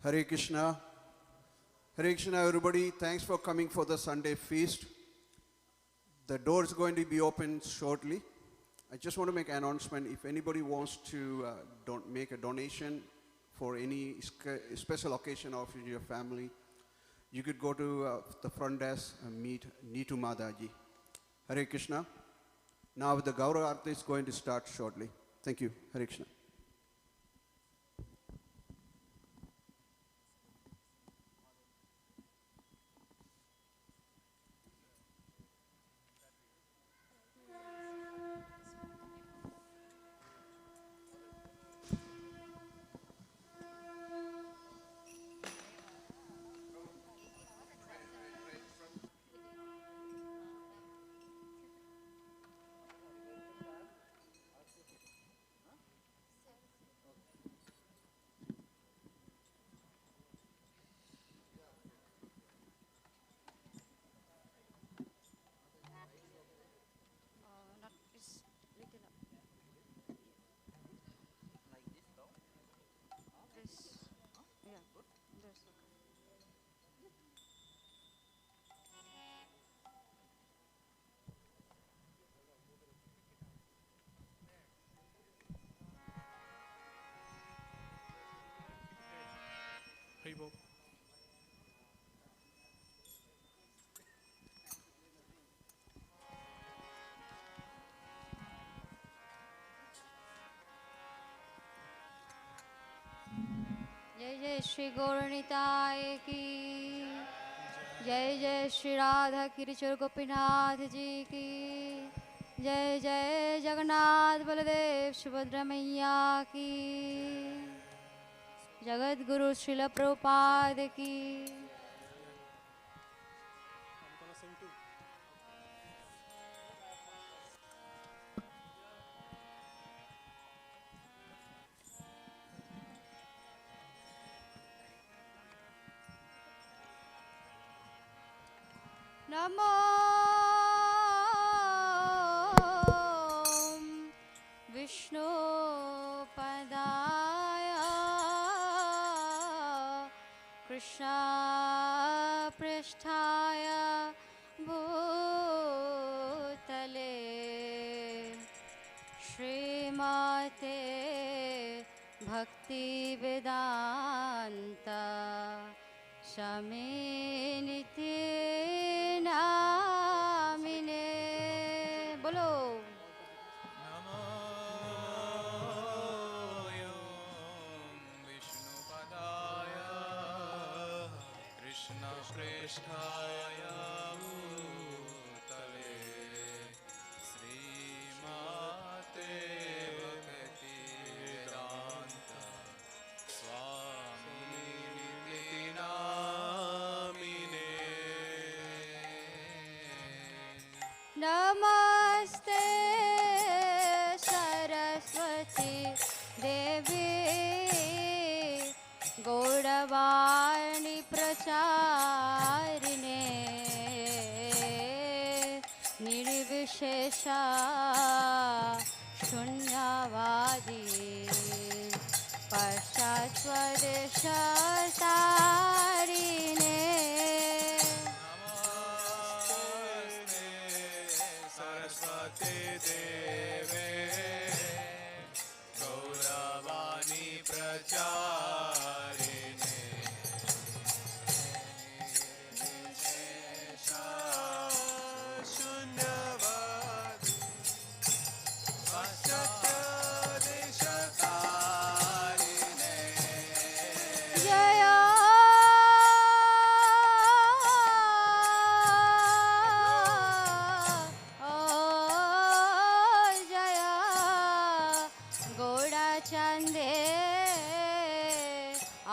Hare Krishna. Hare Krishna, everybody. Thanks for coming for the Sunday feast. The door is going to be open shortly. I just want to make an announcement. If anybody wants to make a donation for any special occasion of your family, you could go to the front desk and meet Neetu Madaji. Hare Krishna. Now the Gaura Arti is going to start shortly. Thank you. Hare Krishna. जय श्री गौरनिताय की जय। जय श्री राधा किशोर गोपीनाथ जी की जय। जय जगन्नाथ बलदेव सुभद्रा मैया की। जगत गुरु श्रील प्रभुपाद की। नमो विष्णुपदाय कृष्णपृष्ठाय भूतले श्रीमते भक्तिवेदान्त स्वामिनिति नामिने। बोलो नमो विष्णुपदाय कृष्णप्रेष्ठाय भूतले श्रीमते भक्तिवेदान्त स्वामिनिति नामिने। नमस्ते सरस्वती देवी गौरवाणी प्रचारिणे निर्विशेषा शून्यवादी पश्चात्स्वदेशतारिणे। सरस्वती देवे गौरवाणी प्रचारिणे निर्विशेषा शून्यवादी पाश्चात्यदेशतारिणे। जय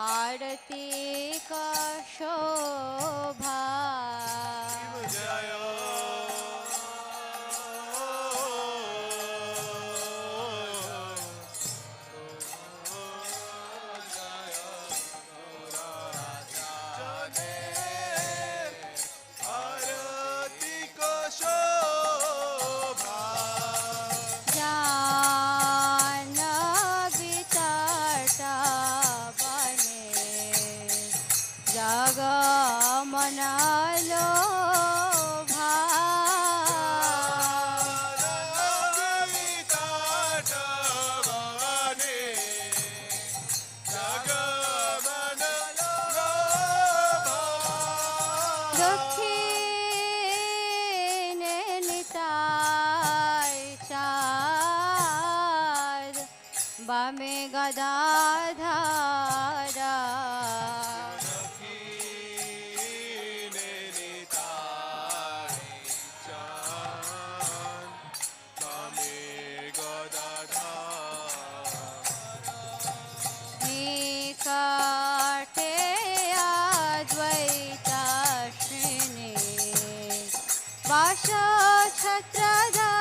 आरती का शोभा। जय आरती को शोभा। जानवी तटा बने जग मनालो दक्षिणे निताय चाँद बामे गदाधारा। निकटे अद्वैताश्रिणी वास छत्रधारा।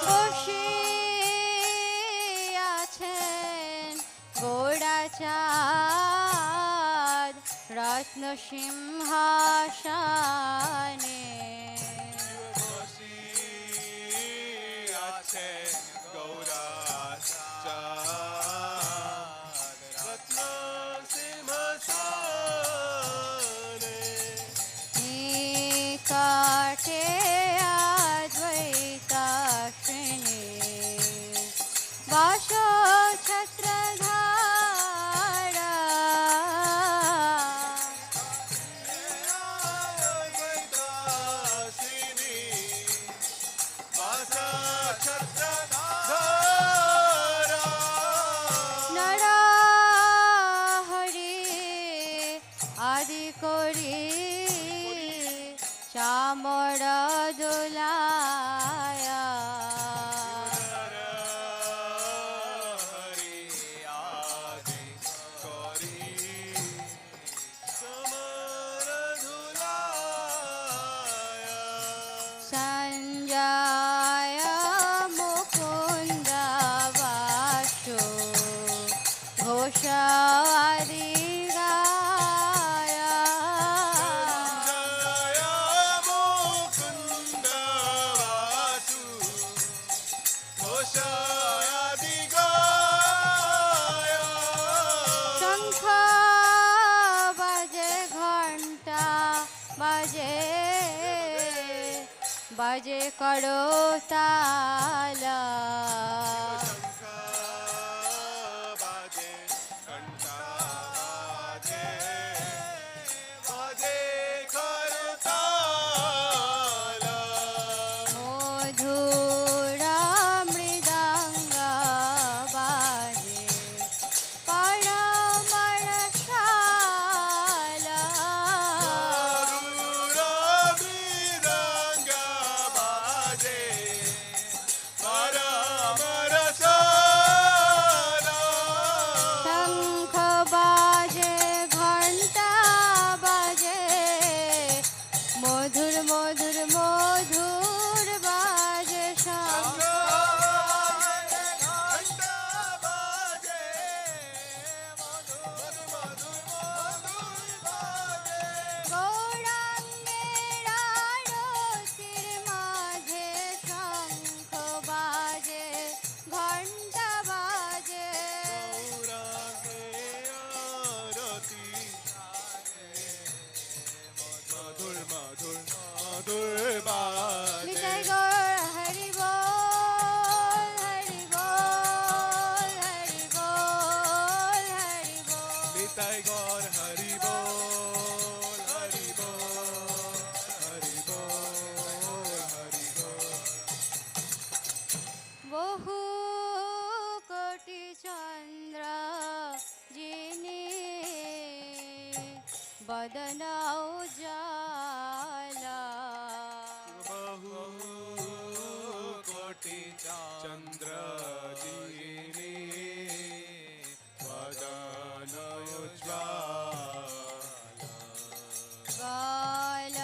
বসে আছেন গৌড়াচাঁদ রত্ন সিংহাসনে। निकटे अद्वैताश्रिणी वास छत्रधारा। বাজে করতাল शंख बाजे घंटा बाजे बाजे करताल মধুর মৃদঙ্গ বাজে পরমরসাল मृदंग बाजे परमरसाल শঙ্খ বাজে ঘণ্টা বাজে মধুর মধুর মধুর বাজে শঙ্খ घंटा बाजे मधुर मधुर मधुर बाजे গৌরাঙ্গের আরতির মাঝে শঙ্খ বাজে ঘণ্টা বাজে गौरांगे आरती मधुर मधुर मधुर बाजे নিতাই গৌর হরি বল হরি বল হরি বল হরি বল निताई गौर हरि बोल हरि बोल हरि बोल हरि बोल বহু কোটি চন্দ্র যিনি বদন উজালা बहु कोटि चंद्र जीनी वदन उज्ज्वल গাল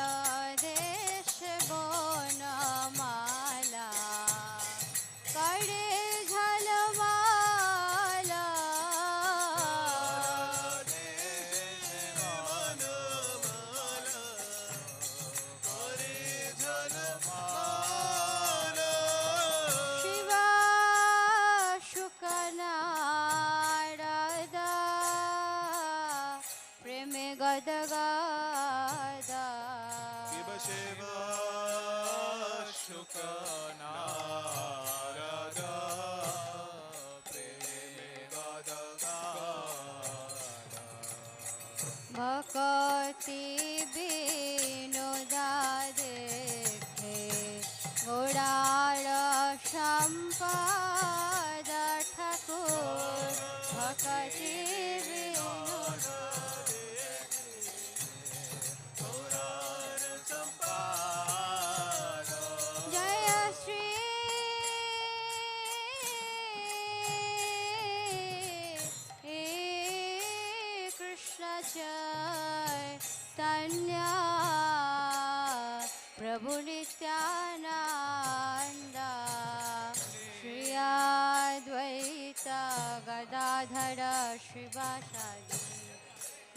দেশ বনমালা করে ঝলমালা শিবা শুকনারদা প্রেমে গদগদা शिव शिव शुक नारद प्रेमे ভকতি বিনোদা দেখে গোড়ার সম্পদ ঠাকুর ভকতি বিনোদা জয় শ্রী কৃষ্ণ চৈতন্য প্রভু নিত্যানন্দ শ্রী অদ্বৈত গদাধর শিবাসাদি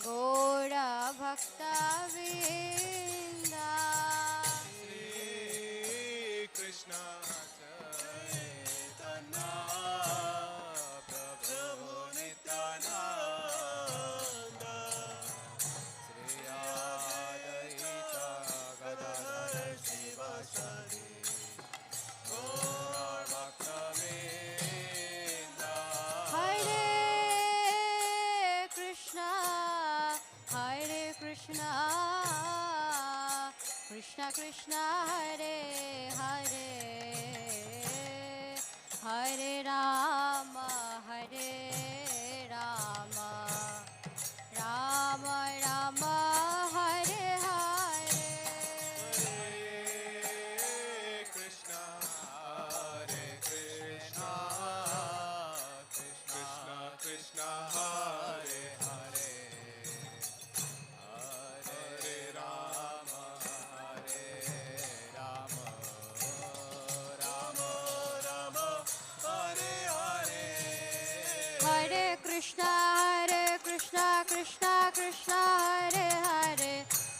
গৌর ভক্তবৃন্দ कृष्ण चैतन्य प्रभु नित्यानंद श्री अद्वैत गदाधर शिवासादि गौर भक्तवृंद হরে কৃষ্ণ হরে কৃষ্ণ কৃষ্ণ কৃষ্ণ হরে হরে হরে রাম হরে রাম রাম রাম হরে হরে कृष्ण कृष्ण कृष्ण कृष्ण हरे हरे हरे राम राम राम हरे हरे हरे कृष्ण कृष्ण कृष्ण हरे हरे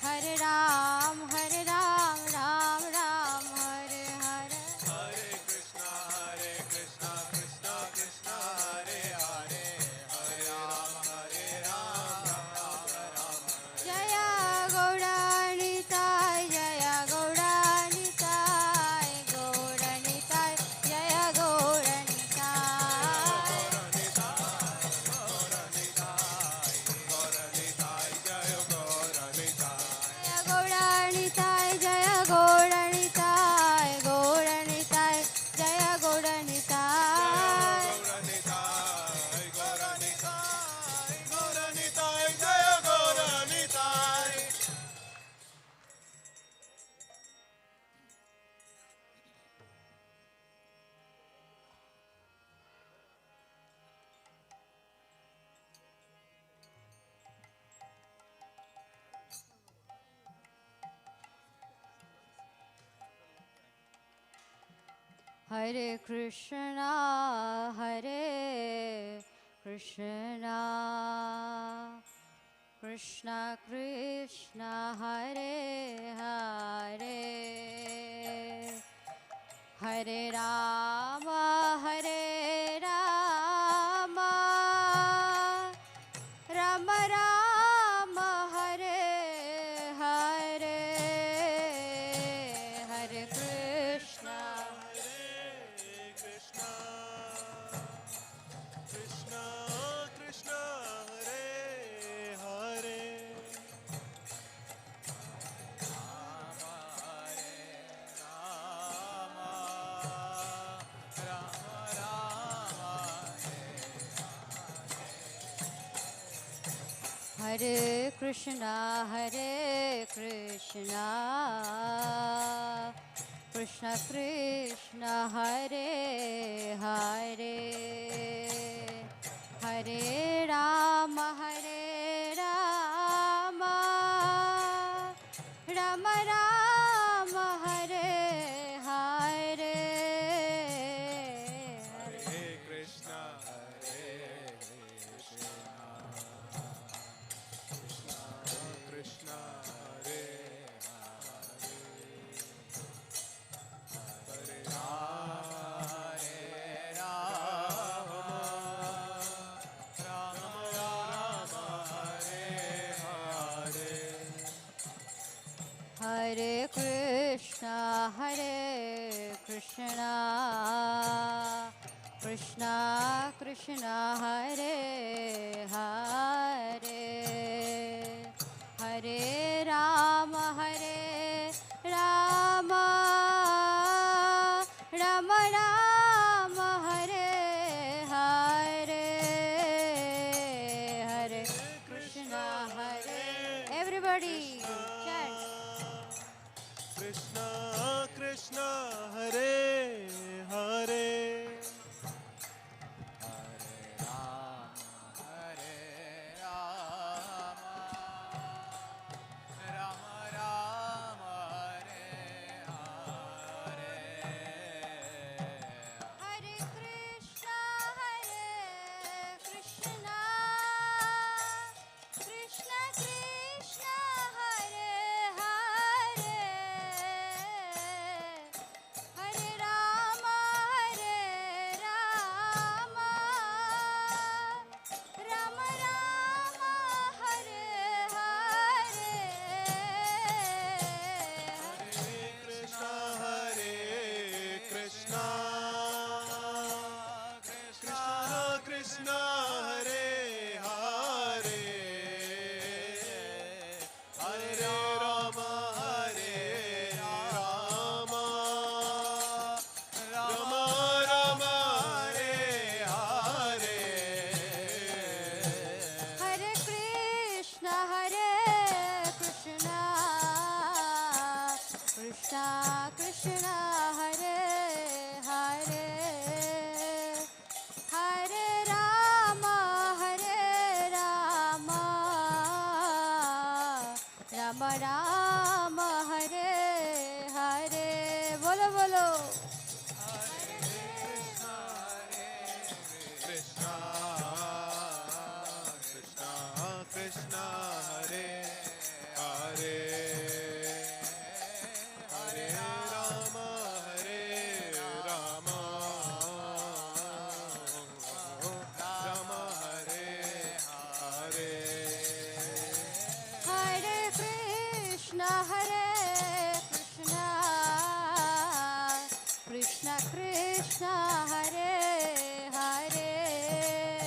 हरे राम राम राम हरे हरे हरे कृष्ण कृष्ण कृष्ण हरे हरे हरे राम राम राम जय गौरानिताय जय Gaura Nitai Hare Krishna, Krishna Krishna, Hare Hare, Hare Rama, Rama Rama, Hare Hare, Hare Krishna. Krishna Krishna Krishna Hare Hare Rama Hare Rama Rama Rama Hare Krishna, Krishna Krishna, Hare Hare, Hare Rama, Rama Rama, Hare Hare, Hare Krishna Krishna Hare Hare Rama Rama Hare Hare Hare Krishna, Krishna Krishna, Hare Hare, Hare Rama, Rama Rama, Hare Hare, Hare Krishna, everybody chant. Krishna Krishna Hare Hare Hare Rama Rama Rama Hare Hare Hare Krishna, Krishna Krishna, Hare Hare, Hare Rama, Rama Rama, Hare Hare, Krishna Krishna Krishna Hare Hare Hare Rama Rama Rama Rama Hare Hare Hare Krishna, Krishna Krishna, Hare Hare, Hare Rama, Rama Rama, Hare Hare. Bolo bolo. Krishna Krishna Krishna Hare Hare Hare Rama Rama Rama Hare Hare Hare Krishna, Krishna Krishna, Hare Hare,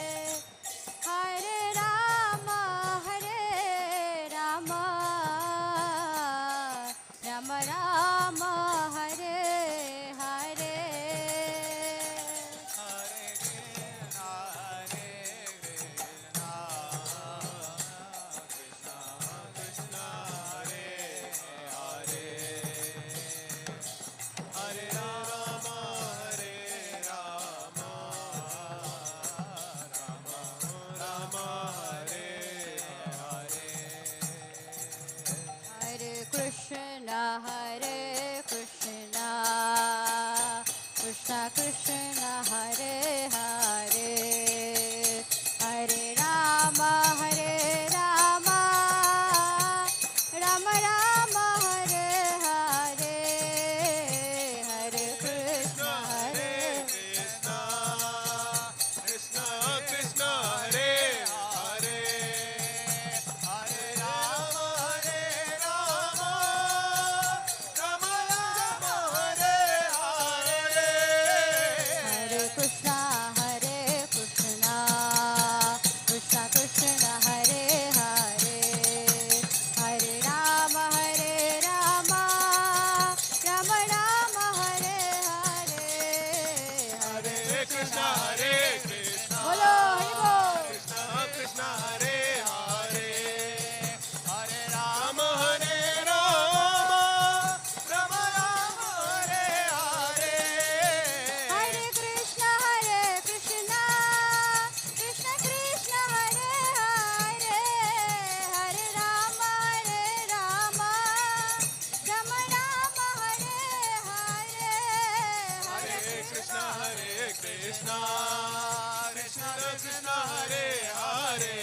Krishna Hare Hare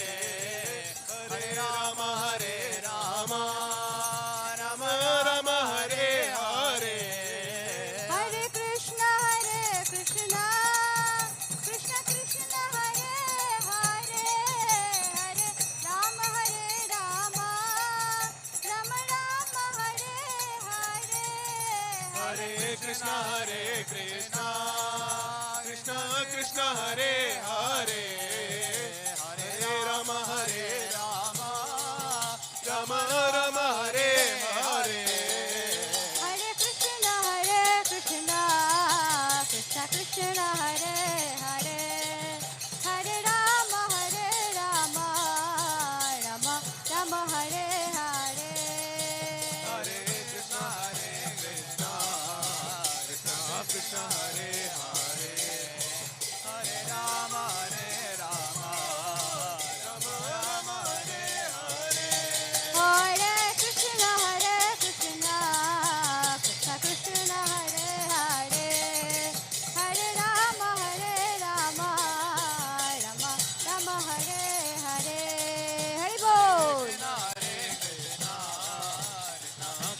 Hare Rama Rama Rama Hare Hare Hare Krishna Krishna Krishna Hare Hare Hare Rama Rama Rama Hare Hare Hare Krishna Krishna Krishna Hare Hare Hare Rama Rama Rama Hare Hare Hare Krishna Krishna Krishna Hare Hare Hare Rama Rama Hare Hare Hare Krishna Krishna Krishna Hare Hare Hare Rama Rama Rama Hare Hare Hare Krishna Krishna Krishna Hare Hare Hare Rama Rama Hare Hare Hari Bol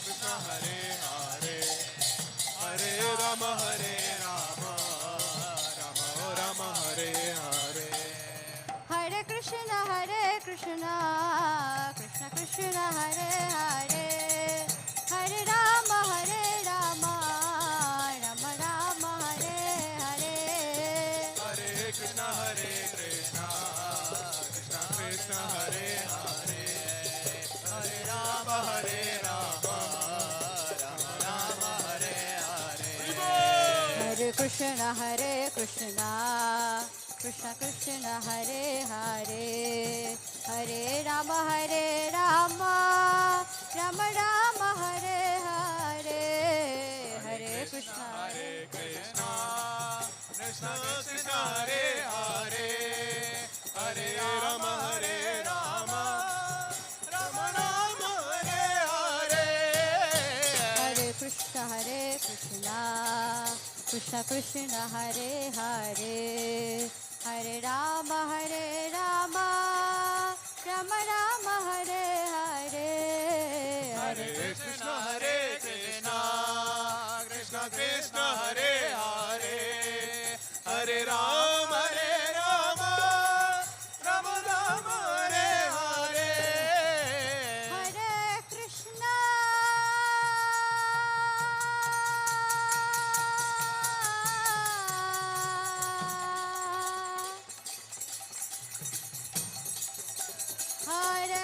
Krishna Hare Hare Hare Rama Rama Rama Hare Hare Hare Krishna Krishna Krishna Hare Hare Hare Rama Rama Hare Hare Hare Krishna Krishna Krishna Hare Hare Hare Rama Rama Hare Hare Hare Krishna Krishna Krishna Hare Hare Hare Rama Rama Rama Hare Hare Hare Krishna Krishna Krishna Krishna Hare Hare Hare Rama Rama Rama Hare Hare Hare Krishna Krishna Hare Hare Hare Rama Rama Rama Hare Hare Hare Krishna Krishna Krishna Hare Hare Hare Rama Rama Rama Hare Hare Hare Krishna Hare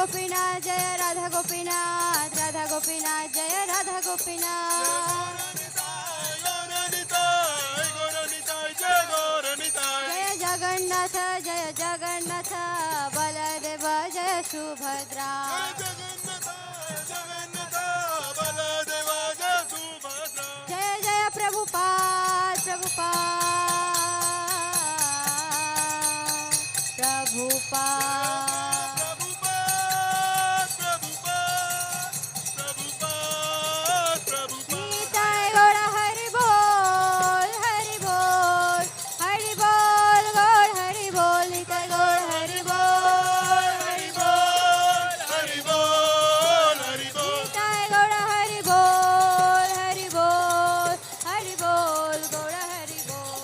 Gopinath जय राधा गोपीनाथ, राधा गोपीनाथ जय राधा गोपीनाथ। जय जगन्नाथ बलदेव जय सुभद्रा। जय जय प्रभुपाद निताय गौर हरि बोल हरि बोल हरि बोल गौर हरि बोल निताय गौर हरि बोल हरि बोल निताय गौर हरि बोल हरि बोल हरि बोल गौर हरि बोल।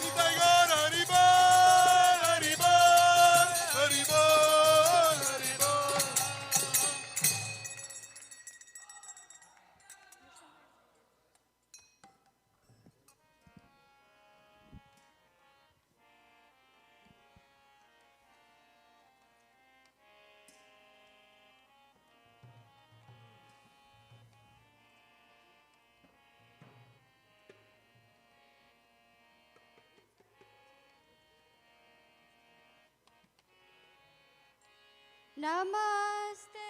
नमस्ते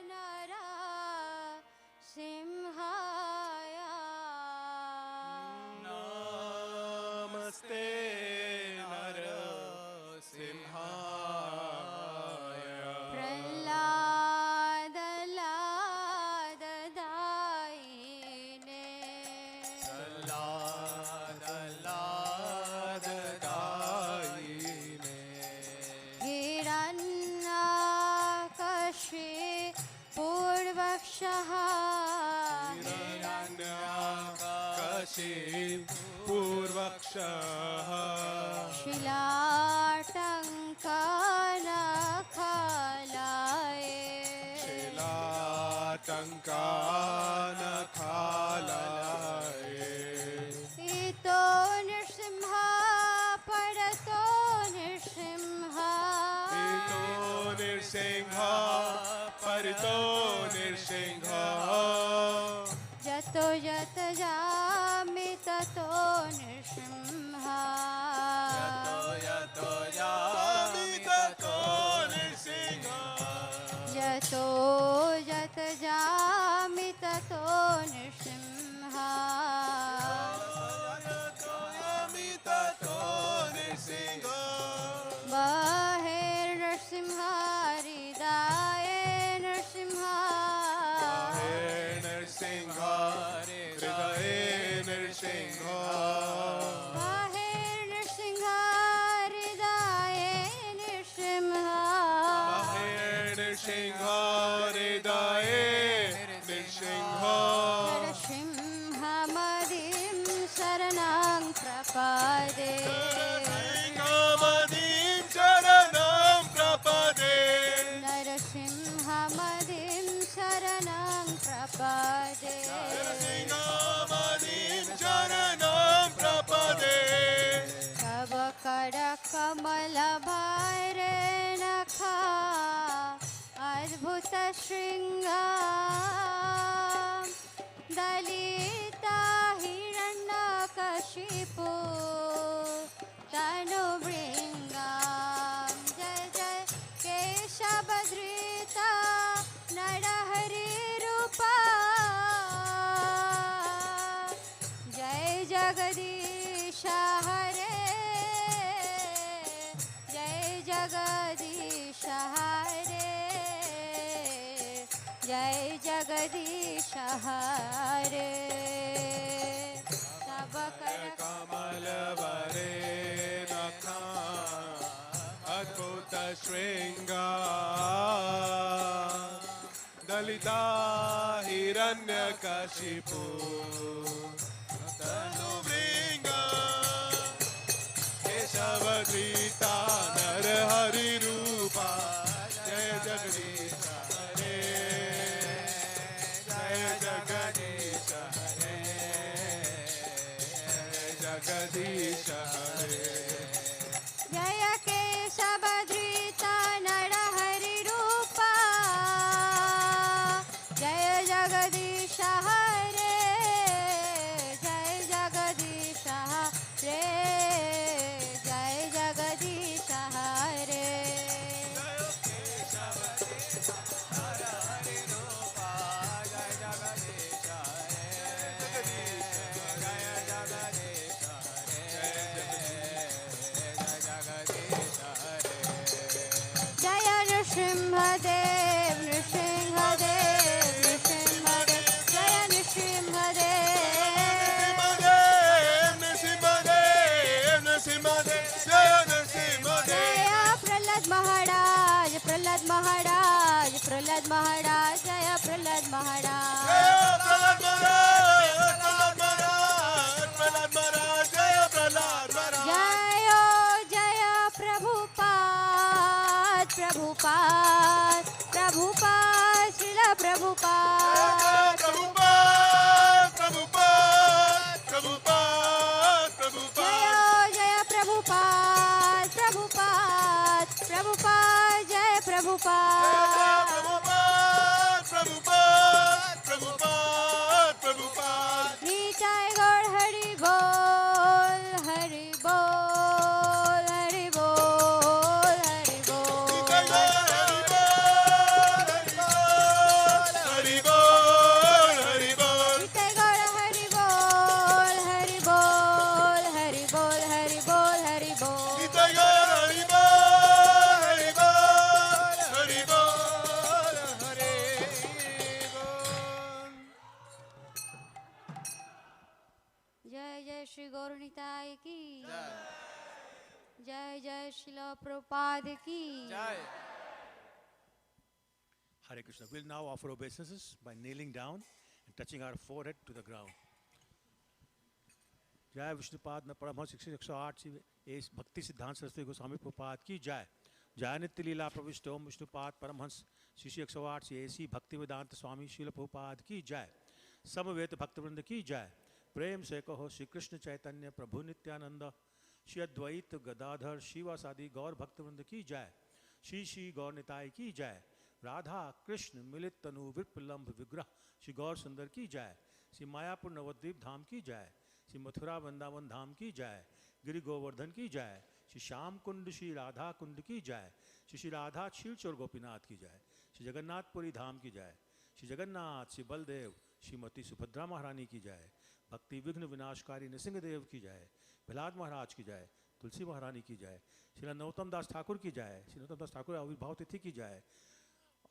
नरसिंहाय नमस्ते नरसिंहाय प्रह्लाद लाददायिने लाददायिने पूर्वक्षः पूर्वक्षः शिलाटङ्कनखलाय शिलाटङ्कनखलाय इतो नृसिंह परतो नृसिंह इतो नृसिंह परितो नृसिंह जतो जत जामि ततो नृसिंह यतो यामि ततो नृसिंह जतो जत जामि ततो नृसिंह यतो यामि ततो नृसिंह बहिर्नृसिंह हृदये नृसिंह नृसिंह हृदये नृसिंह बहिर्नृसिंह हृदये नृसिंह नृसिंह हृदये नृसिंह नरसिंहमदिं शरणं प्रपदे नरसिंहमदिं शरणं प्रपदे नरसिंहमदिं शरणं प्रपदे नरसिंहमदिं शरणं प्रपदे तव करकमलभारे नखा अद्भुत शृङ्गा दलिता हिरण्यकशिपु तनुभृङ्गा जय जय केशवधृता नरहरिरूपा जय जगदीश हरे जय जगदीश हरे जय जगदीश हरे तब कर कमल वरे नखा अद्भुत शृङ्गार दलिता हिरण्यकशिपु तनुभृङ्गा केशवधृता नरहरिरूपा जय जगदीश हरे जय जगदीश हरे जगदीश हरे जय केशवधृता नरहरिरूपा प्रहलाद महाराज जय प्रहलाद महाराज प्रहलाद महाराज, प्रहलाद महाराज, प्रहलाद महाराज, जय प्रहलाद महाराज। जय प्रभुपाद प्रभुपाद प्रभुपाद श्रील प्रभुपाद प्रभुपाद, प्रभुपाद, प्रभुपाद, प्रभुपाद। जय प्रभुपाद प्रभुपाद प्रभुपाद जय प्रभुपाद प्रभुपाद, प्रभुपाद, प्रभुपाद, प्रभुपाद। निताय गौर हरि बोल हरि बोल हरि बोल हरि बोल हरि बोल, हरि बोल। निताय गौर हरि बोल हरि बोल हरि बोल हरि बोल हरि बोल निताय गौर हरि बोल, हरि बोल, हरि बोल, हरि बोल। जय जय श्री गौर निताय की जय जय श्रील प्रभुपाद की Hare Krishna. We'll now offer obeisances by kneeling down and touching our forehead to the ground. जय विष्णुपाद न परमहंस शिक्षक 108 से एस भक्ति सिद्धांत सरस्वती गोस्वामी प्रभुपाद की जय। जय नित्य लीला प्रविष्ट ओम विष्णुपाद परमहंस शिष्य 108 से एसी भक्ति वेदांत स्वामी शील प्रभुपाद की जय। समवेत भक्तवृंद की जय। प्रेम से कहो श्री कृष्ण चैतन्य प्रभु नित्यानंद श्री अद्वैत गदाधर शिवासादि गौर भक्तवृंद की जय। श्री श्री गौर निताय की जय। राधा कृष्ण मिलित तनु विप्लम्भ विग्रह श्री गौर सुंदर की जय। श्री मायापुर नवद्वीप धाम की जय। श्री मथुरा वृंदावन धाम की जय। गिरि गोवर्धन की जय। श्री श्याम कुंड श्री राधा कुंड की जय। श्री राधा क्षीरचोर गोपीनाथ की जय। श्री जगन्नाथपुरी धाम की जय। श्री जगन्नाथ श्री बलदेव श्रीमती सुभद्रा महारानी की जय। भक्ति विघ्न विनाशकारी नृसिंहदेव की जय। प्रहलाद महाराज की जय। तुलसी महारानी की जय। श्री नरोत्तम दास ठाकुर की जय। श्री नरोत्तम दास ठाकुर आविर्भाव तिथि की जय।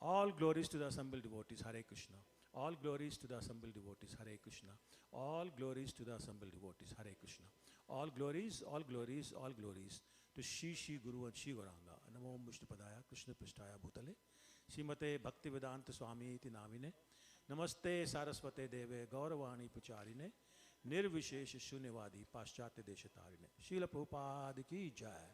All glories to the assembled devotees. Hare Krishna. All glories to the assembled devotees. Hare Krishna. All glories to the assembled devotees. Hare Krishna. All glories, all glories, all glories to Shri Shri Guru and Shri Gauranga. Namo Vishnupadaya Krishna Prishtaya Bhutale Srimate Bhakti Vedanta Swami iti namine Namaste Saraswate Deve Gauravani Pacharine Nirvishesh Shunyavadi Paschatya Deshatarine Srila Prabhupada ki jai.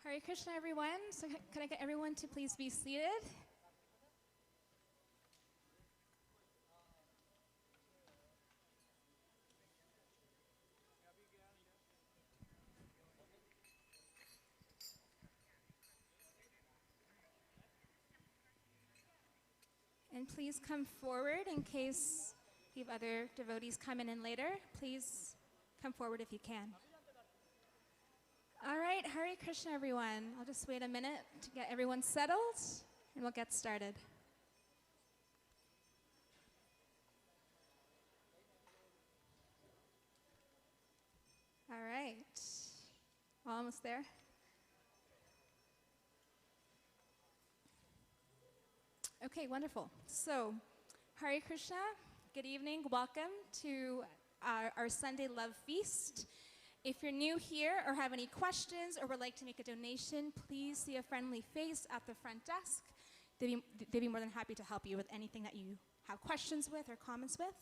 Hare Krishna, everyone. So can I get everyone to please be seated? And please come forward in case you have other devotees coming in later. Please come forward if you can. All right, Hare Krishna, everyone. I'll just wait a minute to get everyone settled, and we'll get started. All right. Almost there. Okay, wonderful. So, Hare Krishna, good evening. Welcome to our Sunday Love Feast. If you're new here or have any questions or would like to make a donation, please see a friendly face at the front desk. They'd be more than happy to help you with anything that you have questions with or comments with.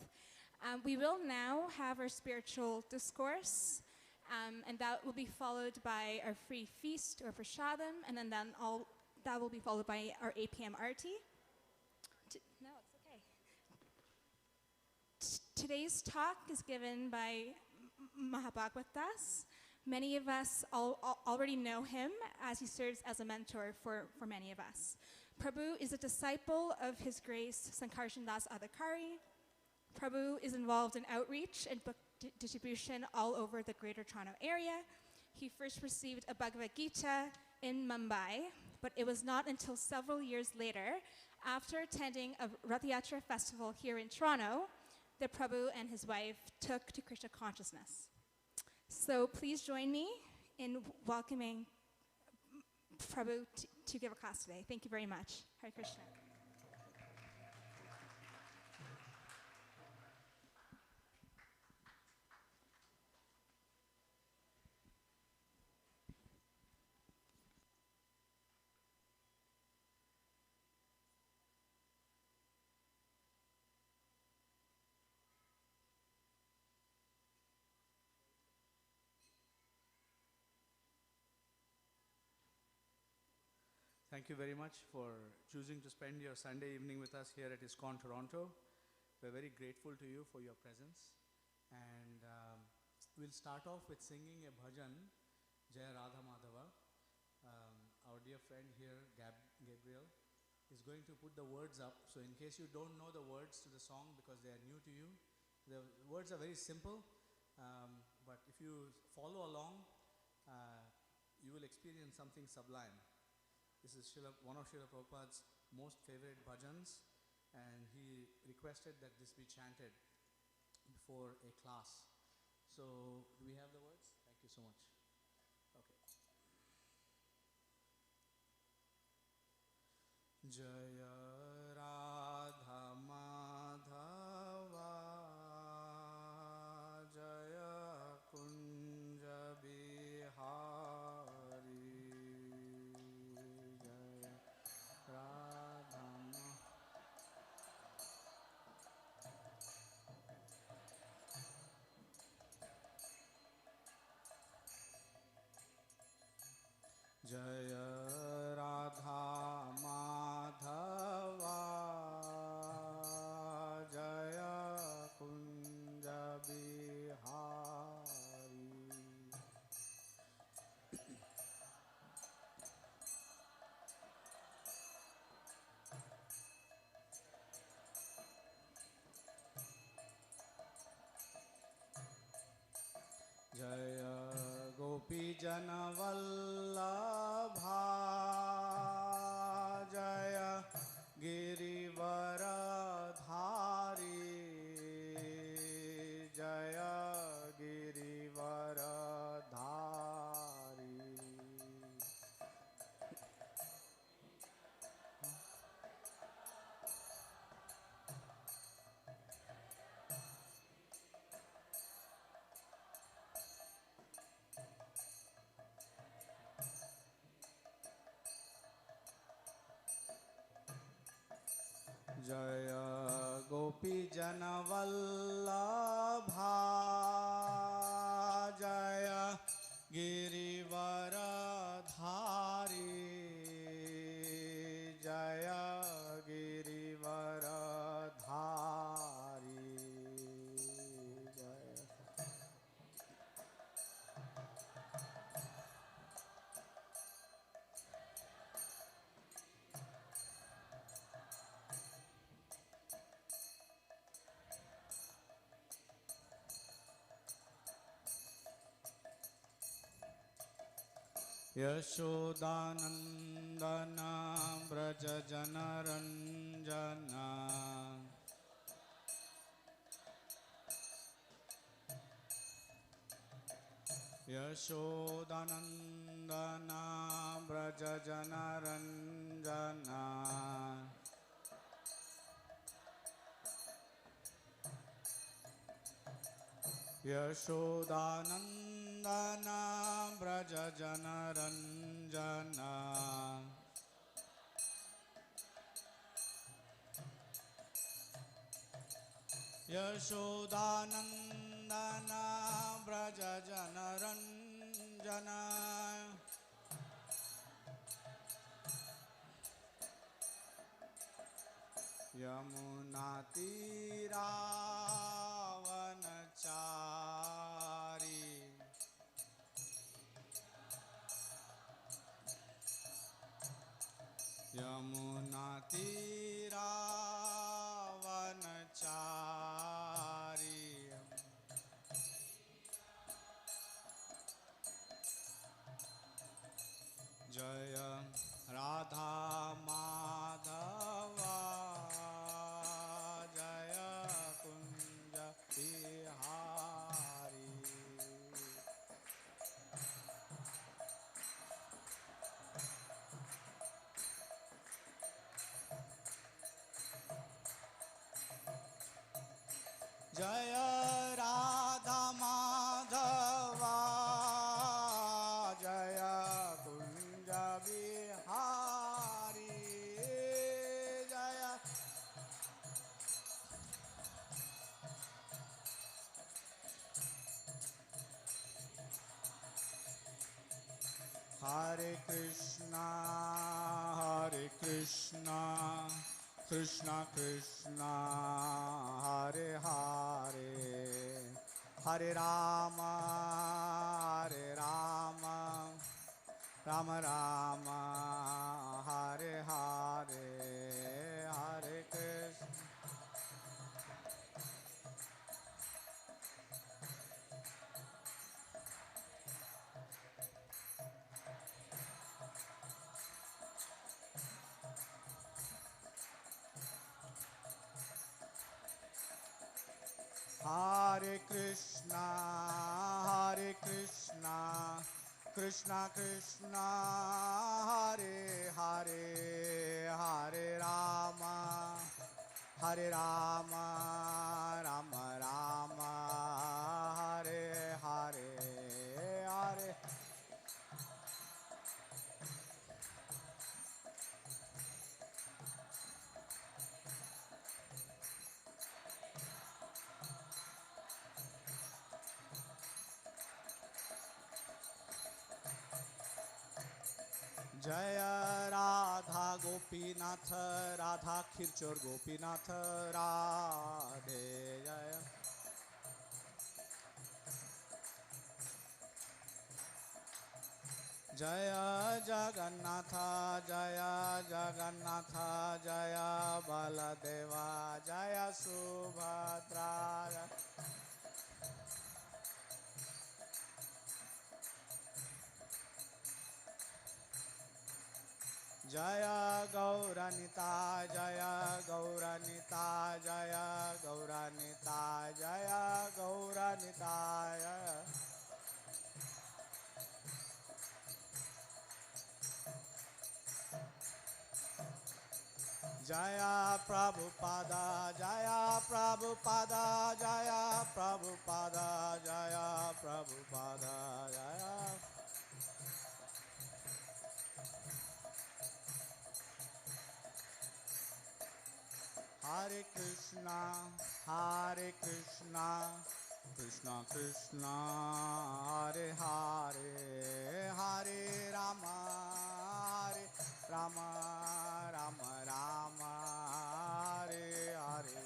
We will now have our spiritual discourse, and that will be followed by our free feast or prasadam, and then that will be followed by our 8 p.m. arti. No, it's okay. Today's talk is given by Mahabhagavat Das. Many of us already know him as he serves as a mentor for many of us. Prabhu is a disciple of His Grace Sankarshan Das Adhikari. Prabhu is involved in outreach and book distribution all over the Greater Toronto area. He first received a Bhagavad Gita in Mumbai, but it was not until several years later, after attending a Rath Yatra festival here in Toronto, that Prabhu and his wife took to Krishna consciousness. So please join me in welcoming Prabhu to give a class today. Thank you very much. Hare Krishna. Thank you very much for choosing to spend your Sunday evening with us here at ISKCON Toronto. We're very grateful to you for your presence. And we'll start off with singing a bhajan, Jaya Radha Madhava. Our dear friend here, Gabriel, is going to put the words up. So in case you don't know the words to the song because they are new to you, the words are very simple. But if you follow along, you will experience something sublime. This is one of Srila Prabhupada's most favorite bhajans, and he requested that this be chanted before a class. So, do we have the words? Thank you so much. Okay. Jaya Radha Madhava Jaya Kunja Bihari Jaya Radha Jaya Radha Madhava Jaya Kunja Bihari Jaya Gopi Janavallabha Jaya Girivaradhari Jaya Girivaradhari Jaya Gopi Janavallabha Jaya Girivaradhari Jaya Girivaradhari Jaya Yashodanandana Braja Janaranjana Yashodanandana Braja Janaranjana Yashodanandana Braja Janaranjana Yashodanandana Braja Janaranjana Yamunatiravanachari Yamunatiravanachari Jaya Radha Madhava Jaya Kunja Bihari Jaya Radha Madhava Jaya Kunja Bihari Jaya Hare Krishna Hare Krishna, Krishna Krishna, Hare Hare, Hare Rama, Hare Rama, Rama Rama, Hare Hare, Hare Krishna. Hare Krishna, Hare Krishna, Krishna Krishna, Hare Hare, Hare Rama, Hare Rama, Rama Rama, Hare Hare, Hare. Jaya Radha Gopinath, Radha Kirchor Gopinath, Radhe Jaya. Jaya Jagannatha, Jaya Jagannatha, Jaya Baladeva, Jaya Subhadra. Jaya Gauranita, Jaya Gauranita, Jaya Gauranita, Jaya Gauranita, Jaya. Jaya Prabhupada, Jaya Prabhupada, Jaya Prabhupada, Jaya Prabhupada, Jaya. Hare Krishna, Hare Krishna, Krishna Krishna, Hare Hare, Hare Rama, Hare Rama, Rama Rama, Hare Hare.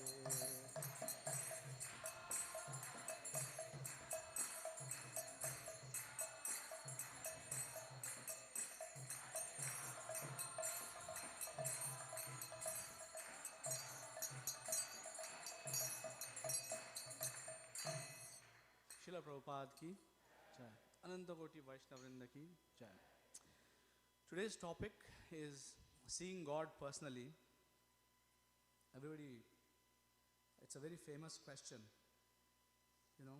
Srila Prabhupada ki jai. Ananta Koti Vaishnavrinda ki jai. Today's topic is seeing God personally. Everybody, it's a very famous question. You know,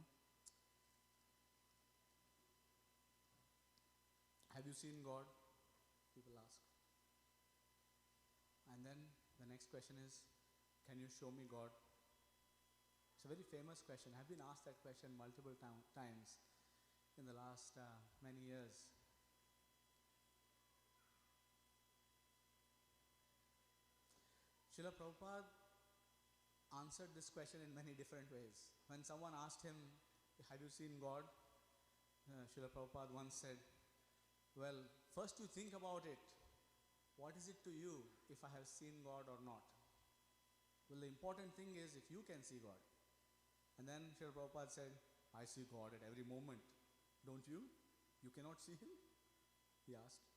have you seen God? People ask. And then the next question is, can you show me God? It's a very famous question. I've been asked that question multiple times in the last many years. Srila Prabhupada answered this question in many different ways. When someone asked him, have you seen God? Srila Prabhupada once said, well, first you think about it. What is it to you if I have seen God or not? Well, the important thing is if you can see God. And then Srila Prabhupada said, I see God at every moment. Don't you? You cannot see Him? He asked.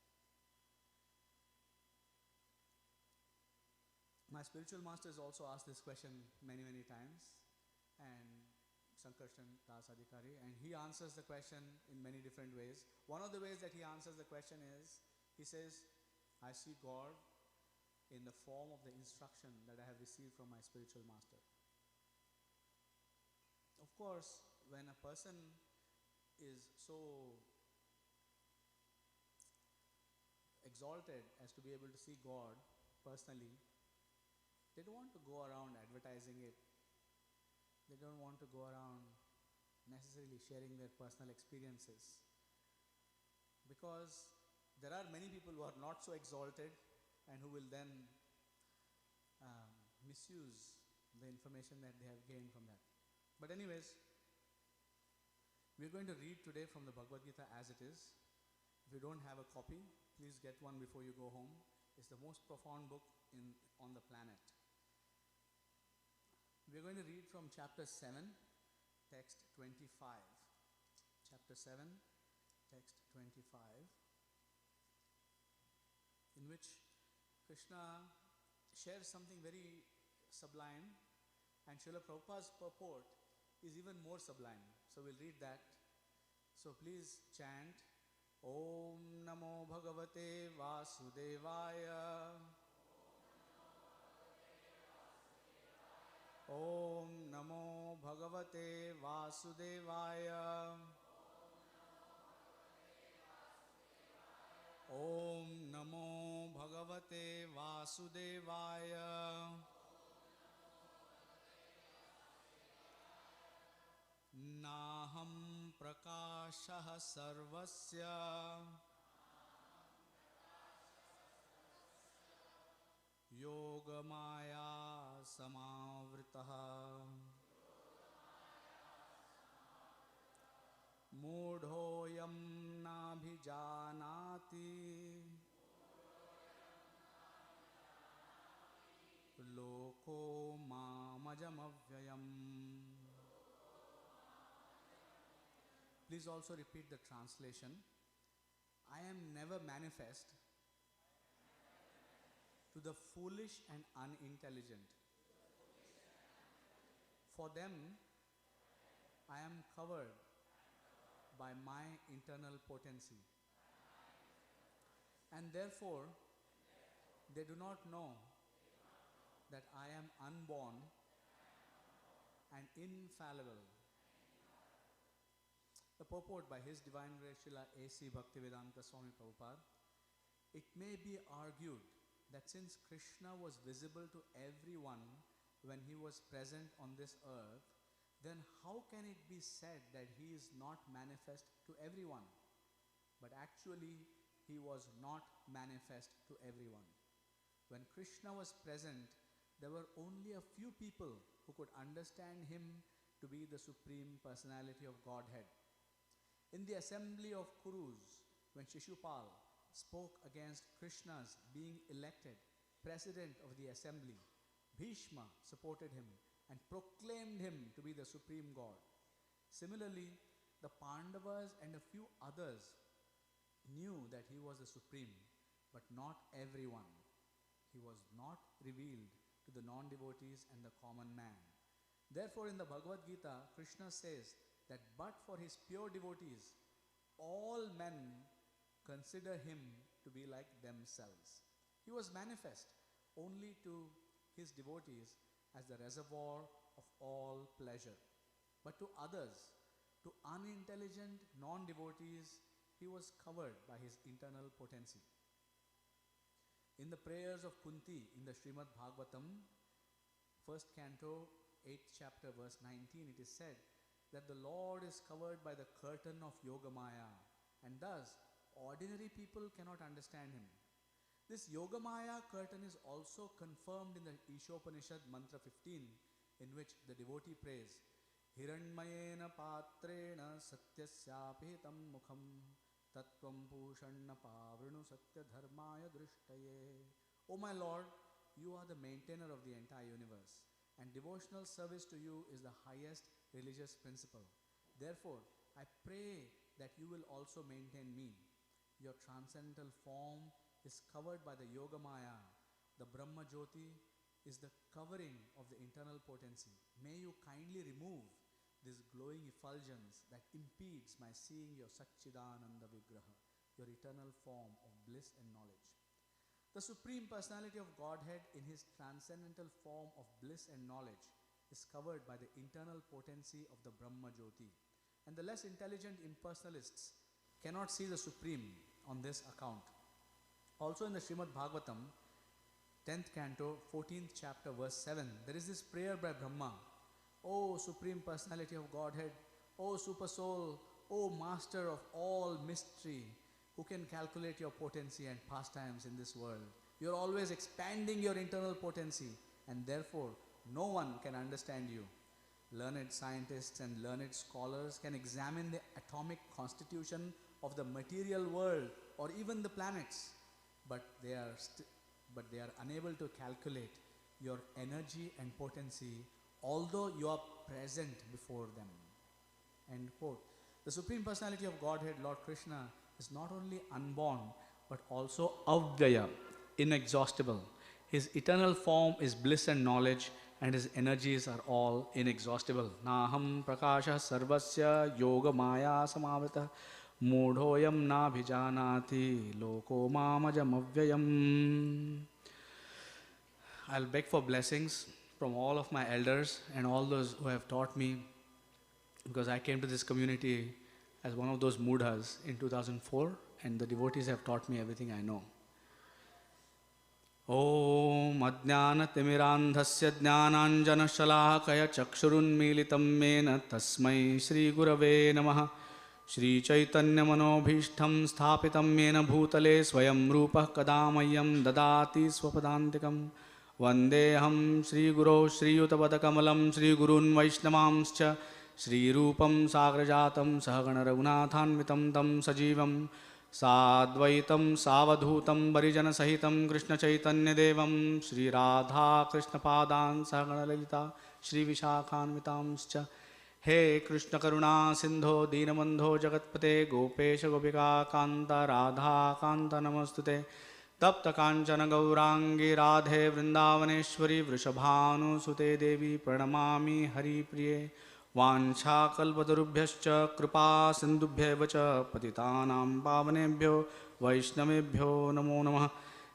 My spiritual masters also asked this question many, many times. And Sankarshan Das Adhikari. And he answers the question in many different ways. One of the ways that he answers the question is, he says, I see God in the form of the instruction that I have received from my spiritual master. Of course, when a person is so exalted as to be able to see God personally, they don't want to go around advertising it. They don't want to go around necessarily sharing their personal experiences. Because there are many people who are not so exalted and who will then misuse the information that they have gained from that. But anyways, we're going to read today from the Bhagavad Gita as it is. If you don't have a copy, please get one before you go home. is the most profound book on the planet. We are going to read from chapter 7, text 25. Chapter 7, text 25, in which Krishna shares something very sublime, and Srila Prabhupada's purport is even more sublime. So we'll read that. So please chant Om Namo Bhagavate Vasudevaya. Om Namo Bhagavate Vasudevaya. Om Namo Bhagavate Vasudevaya. Naham prakashah sarvasya yogamaya samavritah mudhoyam nabhijanati loko mamajamavyayam. Please also repeat the translation. I am never manifest to the foolish and unintelligent. For them, I am covered by my internal potency. And therefore, they do not know that I am unborn and infallible. The purport by His Divine Grace Srila A.C. Bhaktivedanta Swami Prabhupada. It may be argued that since Krishna was visible to everyone when He was present on this earth, then how can it be said that He is not manifest to everyone? But actually, He was not manifest to everyone. When Krishna was present, there were only a few people who could understand Him to be the Supreme Personality of Godhead. In the assembly of Kurus, when Shishupal spoke against Krishna's being elected president of the assembly, Bhishma supported him and proclaimed him to be the supreme God. Similarly, the Pandavas and a few others knew that he was the supreme, but not everyone. He was not revealed to the non-devotees and the common man. Therefore, in the Bhagavad Gita, Krishna says that but for his pure devotees, all men consider him to be like themselves. He was manifest only to his devotees as the reservoir of all pleasure. But to others, to unintelligent non-devotees, he was covered by his internal potency. In the prayers of Kunti in the Srimad Bhagavatam, 1st canto, 8th chapter, verse 19, it is said that the Lord is covered by the curtain of Yogamaya, and thus ordinary people cannot understand him. This Yogamaya curtain is also confirmed in the Ishopanishad mantra 15, in which the devotee prays, Hiranmayena patrena satyasyapihitam mukham tattvam pushanna pavrinu satya dharmaya drishtaye. O my Lord, you are the maintainer of the entire universe, and devotional service to you is the highest religious principle. Therefore, I pray that you will also maintain me. Your transcendental form is covered by the Yogamaya. The Brahma Jyoti is the covering of the internal potency. May you kindly remove this glowing effulgence that impedes my seeing your Satchidananda Vigraha, your eternal form of bliss and knowledge. The Supreme Personality of Godhead in his transcendental form of bliss and knowledge is covered by the internal potency of the Brahma Jyoti. And the less intelligent impersonalists cannot see the Supreme on this account. Also in the Srimad Bhagavatam, 10th canto, 14th chapter, verse 7, there is this prayer by Brahma. O Supreme Personality of Godhead, O Super Soul, O Master of all mystery, who can calculate your potency and pastimes in this world. You are always expanding your internal potency, and therefore no one can understand you. Learned scientists and learned scholars can examine the atomic constitution of the material world or even the planets, but they are but they are unable to calculate your energy and potency, although you are present before them. End quote. The Supreme Personality of Godhead, Lord Krishna, is not only unborn, but also avyaya, inexhaustible. His eternal form is bliss and knowledge, and his energies are all inexhaustible. Naham prakasha sarvasya yoga maya samavita mudhoyam na bhijanati loko mamajam avyayam. I'll beg for blessings from all of my elders and all those who have taught me, because I came to this community as one of those mudhas in 2004, and the devotees have taught me everything I know. Om Ajnanatimirandhasya Jnananjanashalakaya Chakshurunmilitam Mena Tasmai Shri Gurave Namaha Shri Chaitanya Manobhishtham Sthapitam Mena Bhutale Swayam Rupah Kadamayam Dadati Swapadantikam Vandeham Shri Guru Shri Utapadakkamalam Shri Gurun Vaishnavamscha Shri Rupam Sagrajatam Sahagana Raghunathanvitam Tam Sajivam Sadvaitam Savadhutam Barijana Sahitam Krishna Chaitanya Devam Shri Radha Krishna Padan Sahagana Lalita Shri Vishakhanvitamscha He Krishna Karuna Sindho Deenabandho Jagatpate Gopesha Gopika Kanta Radha Kanta Namastute Tapta Kanchana Gaurangi Radhe Vrindavaneshwari Vrishabhanu Sute Devi Pranamami Hari Priye Vancha kalpatarubhyascha kripa sindubhyevacha patitanam pavanebhyo vaishnavebhyo namo namah.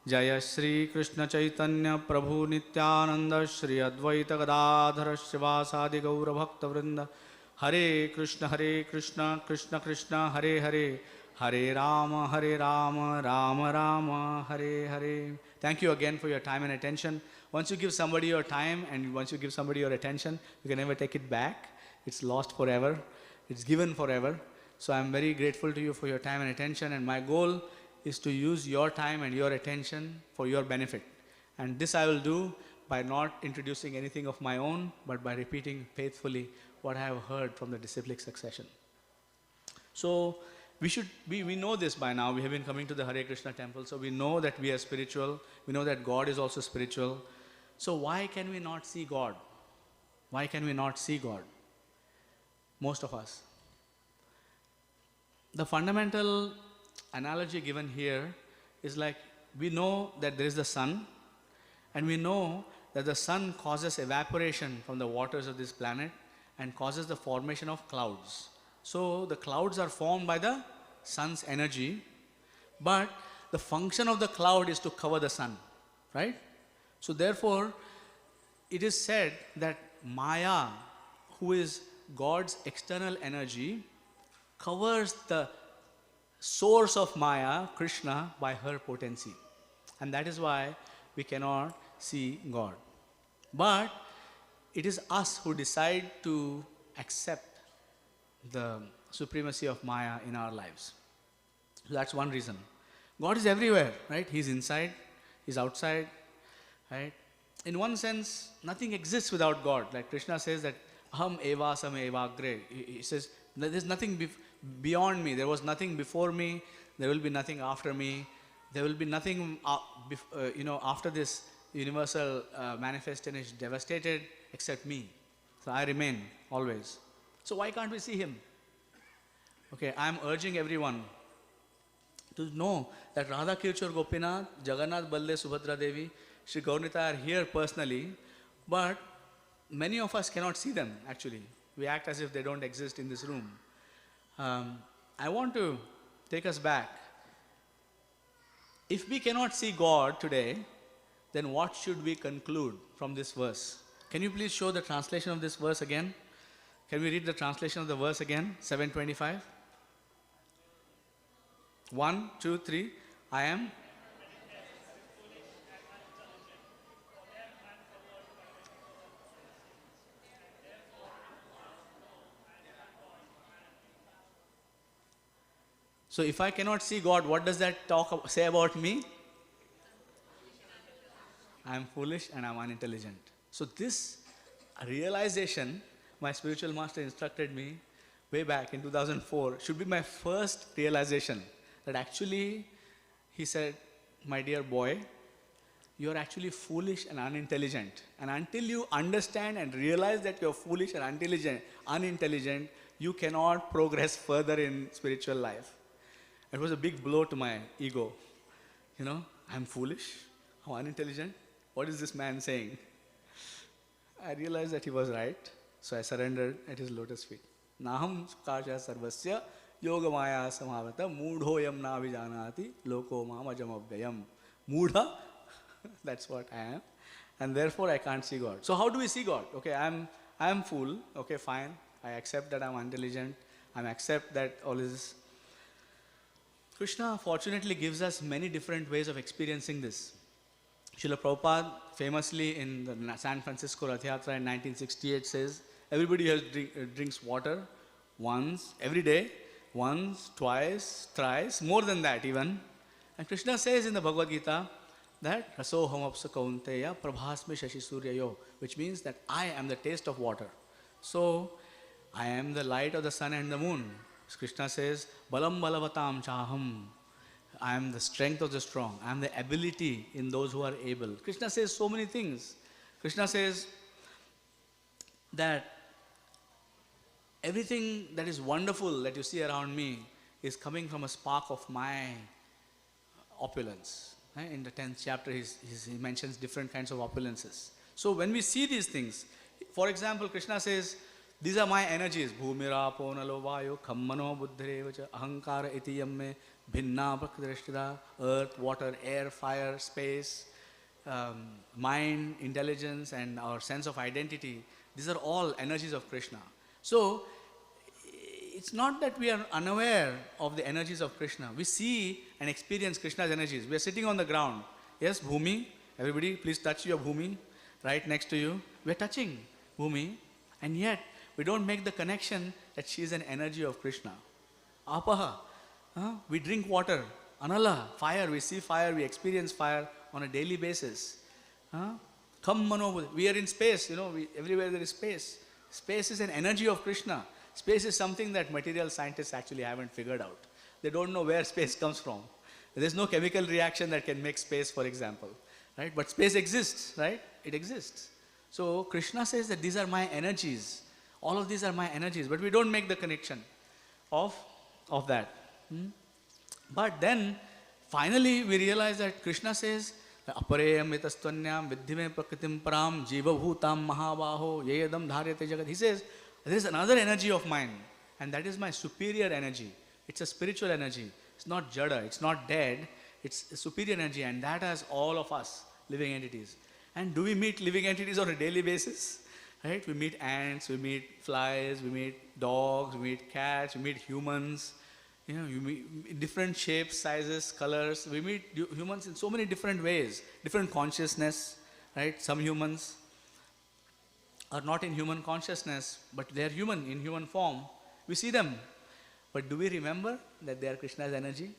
Jaya Shri Krishna Chaitanya Prabhu Nityananda Shri Advaita Gadadhara Srivasadi Gaura Bhakta Vrinda. Hare Krishna Krishna Krishna Hare Hare Hare Rama Rama Rama Hare Hare. Thank you again for your time and attention. Once you give somebody your time and once you give somebody your attention, you can never take it back. It's lost forever. It's given forever. So I'm very grateful to you for your time and attention, and my goal is to use your time and your attention for your benefit. And this I will do by not introducing anything of my own, but by repeating faithfully what I have heard from the disciplic succession. So we know this by now. We have been coming to the Hare Krishna temple, so we know that we are spiritual. We know that God is also spiritual. So why can we not see God? Why can we not see God? Most of us. The fundamental analogy given here is like, we know that there is the sun, and we know that the sun causes evaporation from the waters of this planet and causes the formation of clouds. So the clouds are formed by the sun's energy, but the function of the cloud is to cover the sun, right? So therefore, it is said that Maya, who is God's external energy, covers the source of Maya, Krishna, by her potency. And that is why we cannot see God. But it is us who decide to accept the supremacy of Maya in our lives. So that's one reason. God is everywhere, right? He's inside, He's outside, right? In one sense, nothing exists without God. Like Krishna says that Aham eva sam evagre. He says, there is nothing beyond me. There was nothing before me. There will be nothing after me. There will be nothing after this universal manifestation is devastated except me. So I remain always. So why can't we see Him? Okay, I am urging everyone to know that Radha Kirchur Gopinath, Jagannath Balde Subhadra Devi, Sri Gaurnita are here personally, but many of us cannot see them actually. We act as if they don't exist in this room. I want to take us back. If we cannot see God today, then what should we conclude from this verse? Can you please show the translation of this verse again? Can we read the translation of the verse again? 725. 1, 2, 3. I am. So if I cannot see God, what does that say about me? I am foolish and I am unintelligent. So this realization, my spiritual master instructed me way back in 2004, should be my first realization. That actually, he said, my dear boy, you're actually foolish and unintelligent. And until you understand and realize that you're foolish and unintelligent, you cannot progress further in spiritual life. It was a big blow to my ego. You know, I'm foolish, I'm unintelligent. What is this man saying? I realized that he was right, so I surrendered at his lotus feet. Naham kasha sarvasya yoga maya samavata moodhoyam na vijanati loko mamajam abhyayam. Moodha, that's what I am. And therefore I can't see God. So how do we see God? Okay, I'm fool. Okay, fine. I accept that I'm intelligent. I accept that all is. Krishna fortunately gives us many different ways of experiencing this. Srila Prabhupada famously in the San Francisco Rath Yatra in 1968 says, everybody drinks water once, every day, once, twice, thrice, more than that even. And Krishna says in the Bhagavad Gita that Rasoham apsa kaunteya prabhasme shashi suryayo, which means that I am the taste of water. So, I am the light of the sun and the moon. Krishna says, balam balavatam chaham. I am the strength of the strong. I am the ability in those who are able. Krishna says so many things. Krishna says that everything that is wonderful that you see around me is coming from a spark of my opulence. In the 10th chapter, he mentions different kinds of opulences. So when we see these things, for example, Krishna says, these are my energies. Bhumira, ponalo, vayo, khammano, buddhirevacha, ahankara, itiyamme, bhinna, prakritishtira, earth, water, air, fire, space, mind, intelligence, and our sense of identity. These are all energies of Krishna. So, it's not that we are unaware of the energies of Krishna. We see and experience Krishna's energies. We are sitting on the ground. Yes, Bhumi. Everybody, please touch your Bhumi right next to you. We are touching Bhumi, and yet we don't make the connection that she is an energy of Krishna. Apaha. We drink water. Anala, fire. We see fire. We experience fire on a daily basis. Kammano. We are in space. Everywhere there is space. Space is an energy of Krishna. Space is something that material scientists actually haven't figured out. They don't know where space comes from. There's no chemical reaction that can make space, for example. Right? But space exists, right? It exists. So Krishna says that these are my energies. All of these are my energies. But we don't make the connection of that. But then, finally, we realize that Krishna says, Apareyam vitastvanyam vidhime prakritim param jiva bhutam mahabaho yeyadam dharyate jagat. He says, there is another energy of mine, and that is my superior energy. It's a spiritual energy. It's not jada, it's not dead, it's a superior energy, and that has all of us, living entities. And do we meet living entities on a daily basis? Right? We meet ants, we meet flies, we meet dogs, we meet cats, we meet humans. You meet different shapes, sizes, colors. We meet humans in so many different ways, different consciousness. Right? Some humans are not in human consciousness, but they are human in human form. We see them. But do we remember that they are Krishna's energy?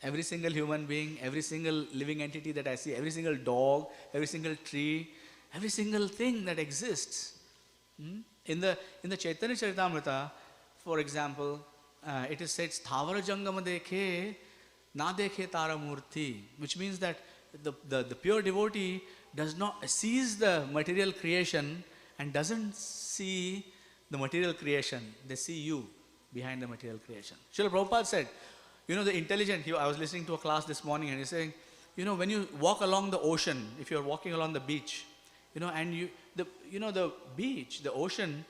Every single human being, every single living entity that I see, every single dog, every single tree, every single thing that exists. In the Chaitanya Charitamrita, for example, it is said, Sthavara Jangama dekhe, na dekhe tara murti, which means that the pure devotee does not sees the material creation and doesn't see the material creation. They see you behind the material creation. Srila Prabhupada said, the intelligent, I was listening to a class this morning and he's saying, when you walk along the ocean, if you're walking along the beach, and the beach, the ocean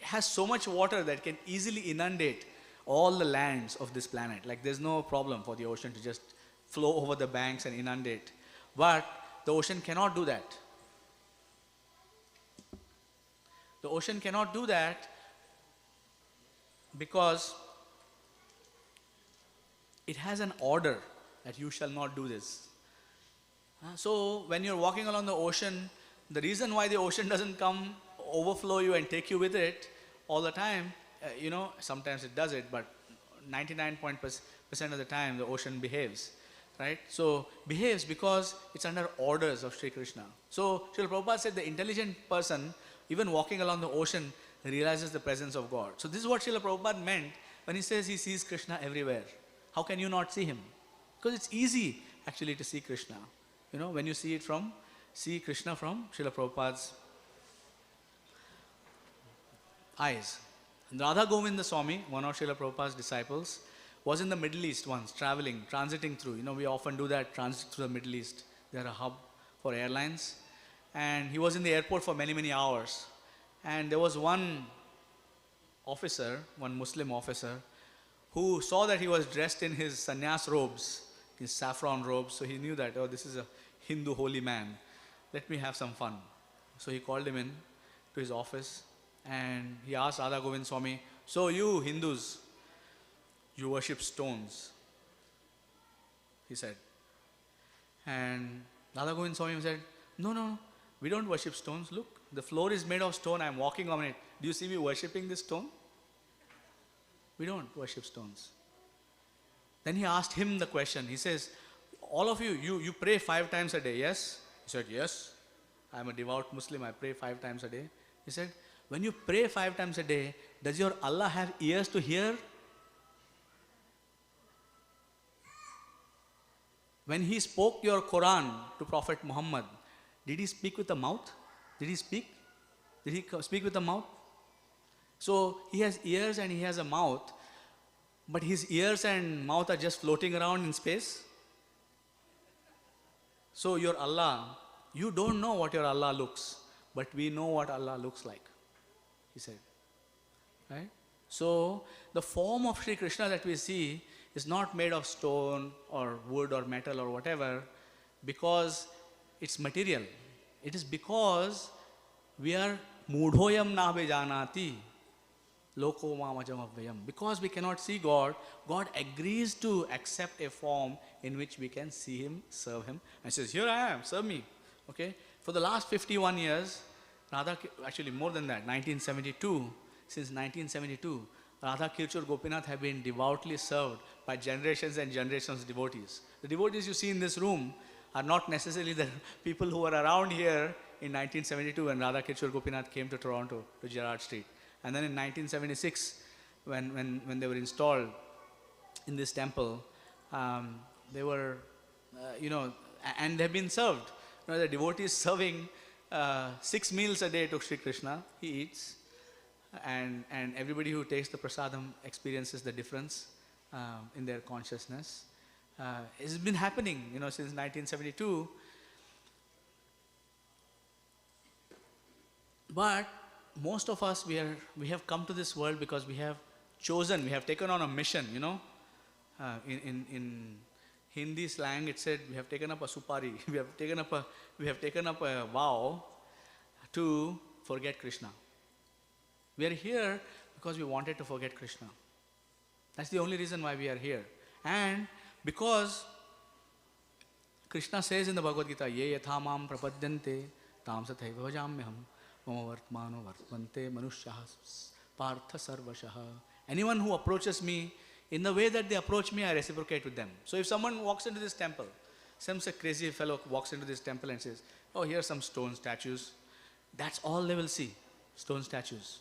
has so much water that can easily inundate all the lands of this planet. Like there's no problem for the ocean to just flow over the banks and inundate. But the ocean cannot do that. The ocean cannot do that because it has an order that you shall not do this. So when you're walking along the ocean, the reason why the ocean doesn't come overflow you and take you with it all the time, sometimes it does it, but 99% of the time the ocean behaves, right? So behaves because it's under orders of Sri Krishna. So Srila Prabhupada said the intelligent person, even walking along the ocean, realizes the presence of God. So this is what Srila Prabhupada meant when he says he sees Krishna everywhere. How can you not see him? Because it's easy actually to see Krishna. when you see Krishna from Srila Prabhupada's eyes. Radha Govinda Swami, one of Srila Prabhupada's disciples, was in the Middle East once, transiting through. We often do that, transit through the Middle East. They are a hub for airlines. And he was in the airport for many, many hours. And there was one Muslim officer, who saw that he was dressed in his sannyas robes, his saffron robes. So he knew that, this is a Hindu holy man. Let me have some fun. So he called him in to his office. And he asked Radha Govind Swami, so you Hindus, you worship stones, he said. And Radha Govind Swami said, no, we don't worship stones. Look, the floor is made of stone. I'm walking on it. Do you see me worshipping this stone? We don't worship stones. Then he asked him the question. He says, all of you pray 5 times a day, yes? He said, yes. I'm a devout Muslim. I pray 5 times a day. He said, when you pray 5 times a day, does your Allah have ears to hear? When he spoke your Quran to Prophet Muhammad, did he speak with the mouth? Did he speak? Did he speak with the mouth? So he has ears and he has a mouth, but his ears and mouth are just floating around in space. So your Allah, you don't know what your Allah looks, but we know what Allah looks like, he said. Right? So the form of Sri Krishna that we see is not made of stone or wood or metal or whatever because it's material. It is because we are mudhoyam na bejanati loko mamajam avayam. Because we cannot see God, God agrees to accept a form in which we can see Him, serve Him, and says, here I am, serve me. Okay? For the last 51 years, actually more than that, 1972, since 1972, Radha Kirchur Gopinath have been devoutly served by generations and generations of devotees. The devotees you see in this room are not necessarily the people who were around here in 1972 when Radha Kirchur Gopinath came to Toronto, to Gerrard Street. And then in 1976, when they were installed in this temple, they were, and they've been served. The devotees serving 6 meals a day to Sri Krishna. He eats. And everybody who takes the prasadam experiences the difference in their consciousness. It's been happening, since 1972. But most of us, we have come to this world because we have taken on a mission, in Hindi slang, it said we have taken up a supari. we have taken up a vow to forget Krishna. We are here because we wanted to forget Krishna. That's the only reason why we are here. And because Krishna says in the Bhagavad Gita, ye yatha mam prapadyante tam sathaiva bhajamyaham mama vartmano vartmante manushyaha partha sarvashaha. Anyone who approaches me in the way that they approach me, I reciprocate with them. So if someone walks into this temple, some crazy fellow walks into this temple and says, oh, here are some stone statues. That's all they will see, stone statues.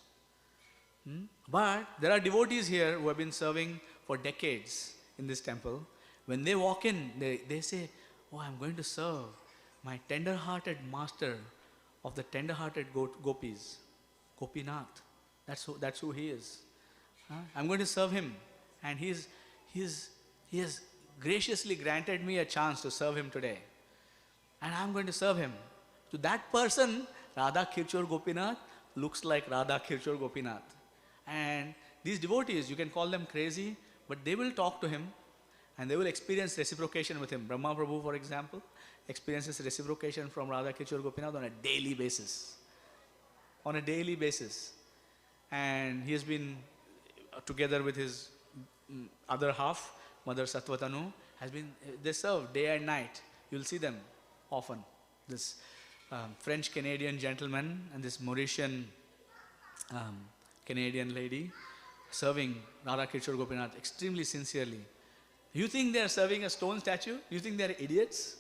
But there are devotees here who have been serving for decades in this temple. When they walk in, they say, oh, I'm going to serve my tender-hearted master of the tender-hearted gopis, Gopinath. That's who he is. I'm going to serve him. And he has graciously granted me a chance to serve him today. And I'm going to serve him. To that person, Radha Kirchur Gopinath looks like Radha Kirchur Gopinath. And these devotees, you can call them crazy, but they will talk to him and they will experience reciprocation with him. Brahma Prabhu, for example, experiences reciprocation from Radha Kirchur Gopinath on a daily basis. On a daily basis. And he has been together with his other half, Mother Satvatanu, they serve day and night. You'll see them often. This French-Canadian gentleman and this Mauritian Canadian lady serving Radha Kirchur Gopinath extremely sincerely. You think they are serving a stone statue? You think they are idiots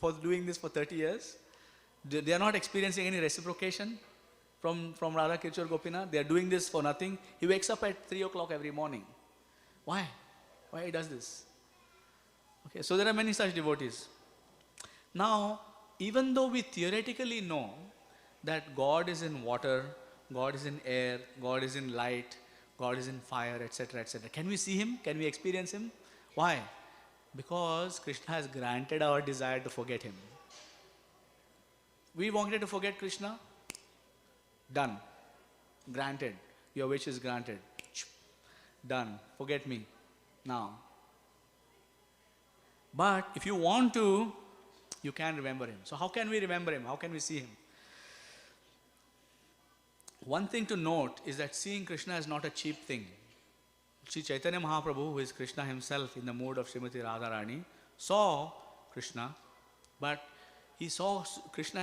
for doing this for 30 years? They are not experiencing any reciprocation from Radha Kirchur Gopinath. They are doing this for nothing. He wakes up at 3 o'clock every morning. Why? Why he does this? Okay, so there are many such devotees. Now, even though we theoretically know that God is in water, God is in air, God is in light, God is in fire, etc., etc., can we see Him? Can we experience Him? Why? Because Krishna has granted our desire to forget Him. We wanted to forget Krishna. Done. Granted. Your wish is granted. Done. Forget me. Now. But if you want to, you can remember Him. So how can we remember Him? How can we see Him? One thing to note is that seeing Krishna is not a cheap thing. Sri Chaitanya Mahaprabhu, who is Krishna himself in the mood of Srimati Radharani, saw Krishna, but he saw Krishna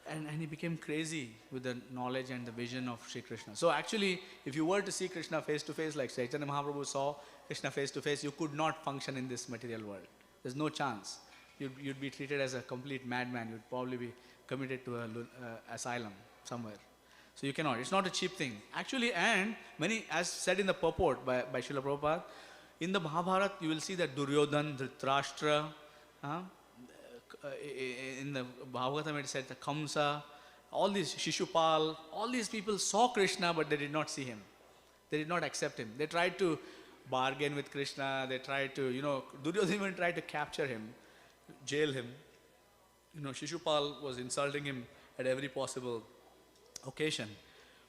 and he became crazy with the knowledge and the vision of Sri Krishna. So actually, if you were to see Krishna face to face, like Chaitanya Mahaprabhu saw Krishna face to face, you could not function in this material world. There's no chance. You'd be treated as a complete madman. You'd probably be committed to an asylum somewhere. So you cannot. It's not a cheap thing. Actually, and many, as said in the purport by Srila Prabhupada, in the Mahabharata, you will see that Duryodhan, Dhritarashtra, in the Bhagavatam it said the Kamsa, all these, Shishupal, all these people saw Krishna, but they did not see Him. They did not accept Him. They tried to bargain with Krishna. They tried to, Duryodhan even tried to capture Him, jail Him. Shishupal was insulting Him at every possible occasion.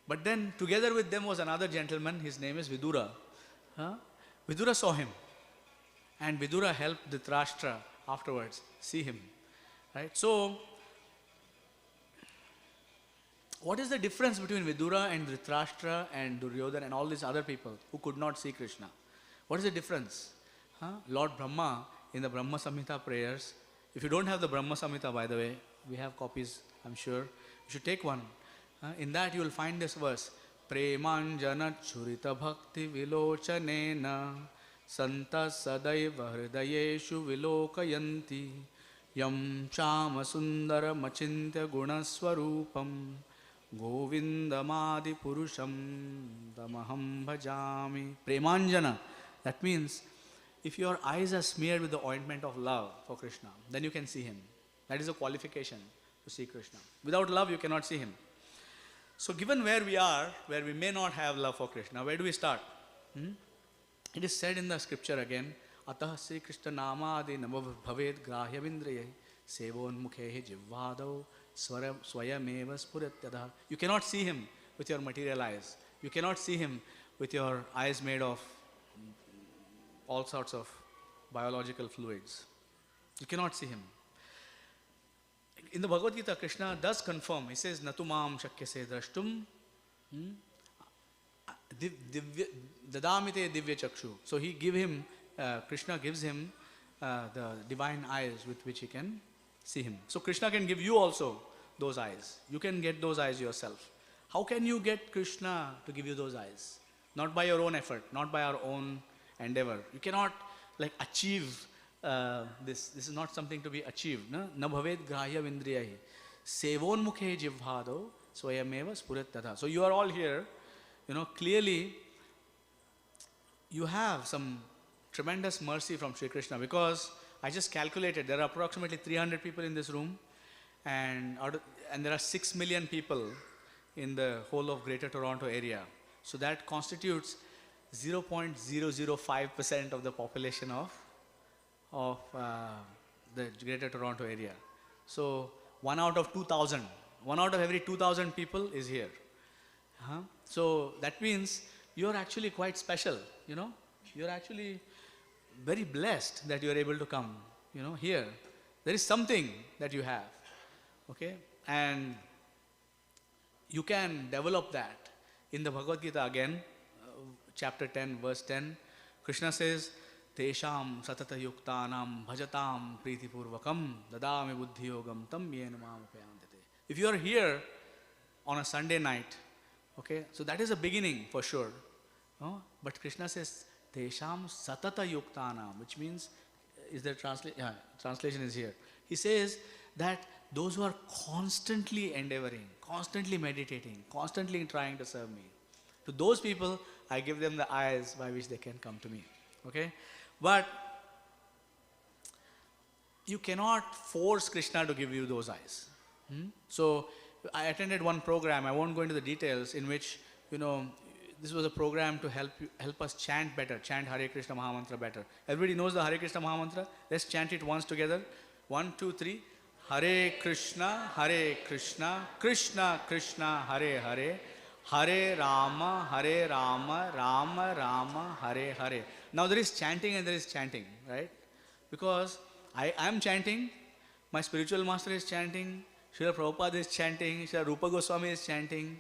But then together with them was another gentleman, his name is Vidura. Vidura saw Him, and Vidura helped Dhritarashtra afterwards see Him. Right? So, what is the difference between Vidura and Dhritarashtra and Duryodhan and all these other people who could not see Krishna? What is the difference? Lord Brahma, in the Brahma Samhita prayers, if you don't have the Brahma Samhita, by the way, we have copies, I'm sure, you should take one. In that you will find this verse, Premanjana Churita Bhakti Vilochanena Santa Sadaiva Hridayeshu Vilokayanti Yam Chama Sundara Machintya Gunaswarupam Govindamadi Purusham Damaham Bhajami. Premanjana, that means if your eyes are smeared with the ointment of love for Krishna, then you can see Him. That is a qualification to see Krishna. Without love, you cannot see Him. So given where we are, where we may not have love for Krishna, where do we start? It is said in the scripture again, Atah Sri Krishna Namadi Namo Bhaved Grahyavindriye Sevon Mukhehi Jivvadau Swayameva Spuratyadha. You cannot see Him with your material eyes. You cannot see Him with your eyes made of all sorts of biological fluids. You cannot see Him. In the Bhagavad Gita, Krishna does confirm. He says, Natumam shakyase drashtum dadamite divya chakshu. So Krishna gives him the divine eyes with which he can see Him. So Krishna can give you also those eyes. You can get those eyes yourself. How can you get Krishna to give you those eyes? Not by your own effort, not by our own endeavor. You cannot achieve this. This is not something to be achieved. Na bhaved grahya vindriyahi sevon mukhe jivhado swayameva spurat tadha. So you are all here, clearly you have some tremendous mercy from Sri Krishna, because I just calculated there are approximately 300 people in this room, and there are 6 million people in the whole of Greater Toronto area. So that constitutes 0.005% of the population of the Greater Toronto area. So 1 out of 2,000, 1 out of every 2,000 people is here. So that means you're actually quite special, You're actually very blessed that you're able to come, here. There is something that you have, okay? And you can develop that. In the Bhagavad Gita again, chapter 10, verse 10, Krishna says, Tesham satata yuktanam bhajatam priti purvakam dadami buddhi yogam tam yena mamupayandate. If you are here on a Sunday night, okay, so that is a beginning for sure. But Krishna says, Tesham satata yuktanam, which means, translation is here. He says that those who are constantly endeavoring, constantly meditating, constantly trying to serve me, to those people, I give them the eyes by which they can come to me. Okay? But you cannot force Krishna to give you those eyes. So I attended one program, I won't go into the details, in which, this was a program to help us chant better, chant Hare Krishna Mahamantra better. Everybody knows the Hare Krishna Mahamantra? Let's chant it once together. 1, 2, 3. Hare Krishna, Krishna Krishna, Hare Hare, Hare Rama, Rama Rama, Hare Hare. Now there is chanting and there is chanting, right? Because I am chanting, my spiritual master is chanting, Srila Prabhupada is chanting, Srila Rupa Goswami is chanting,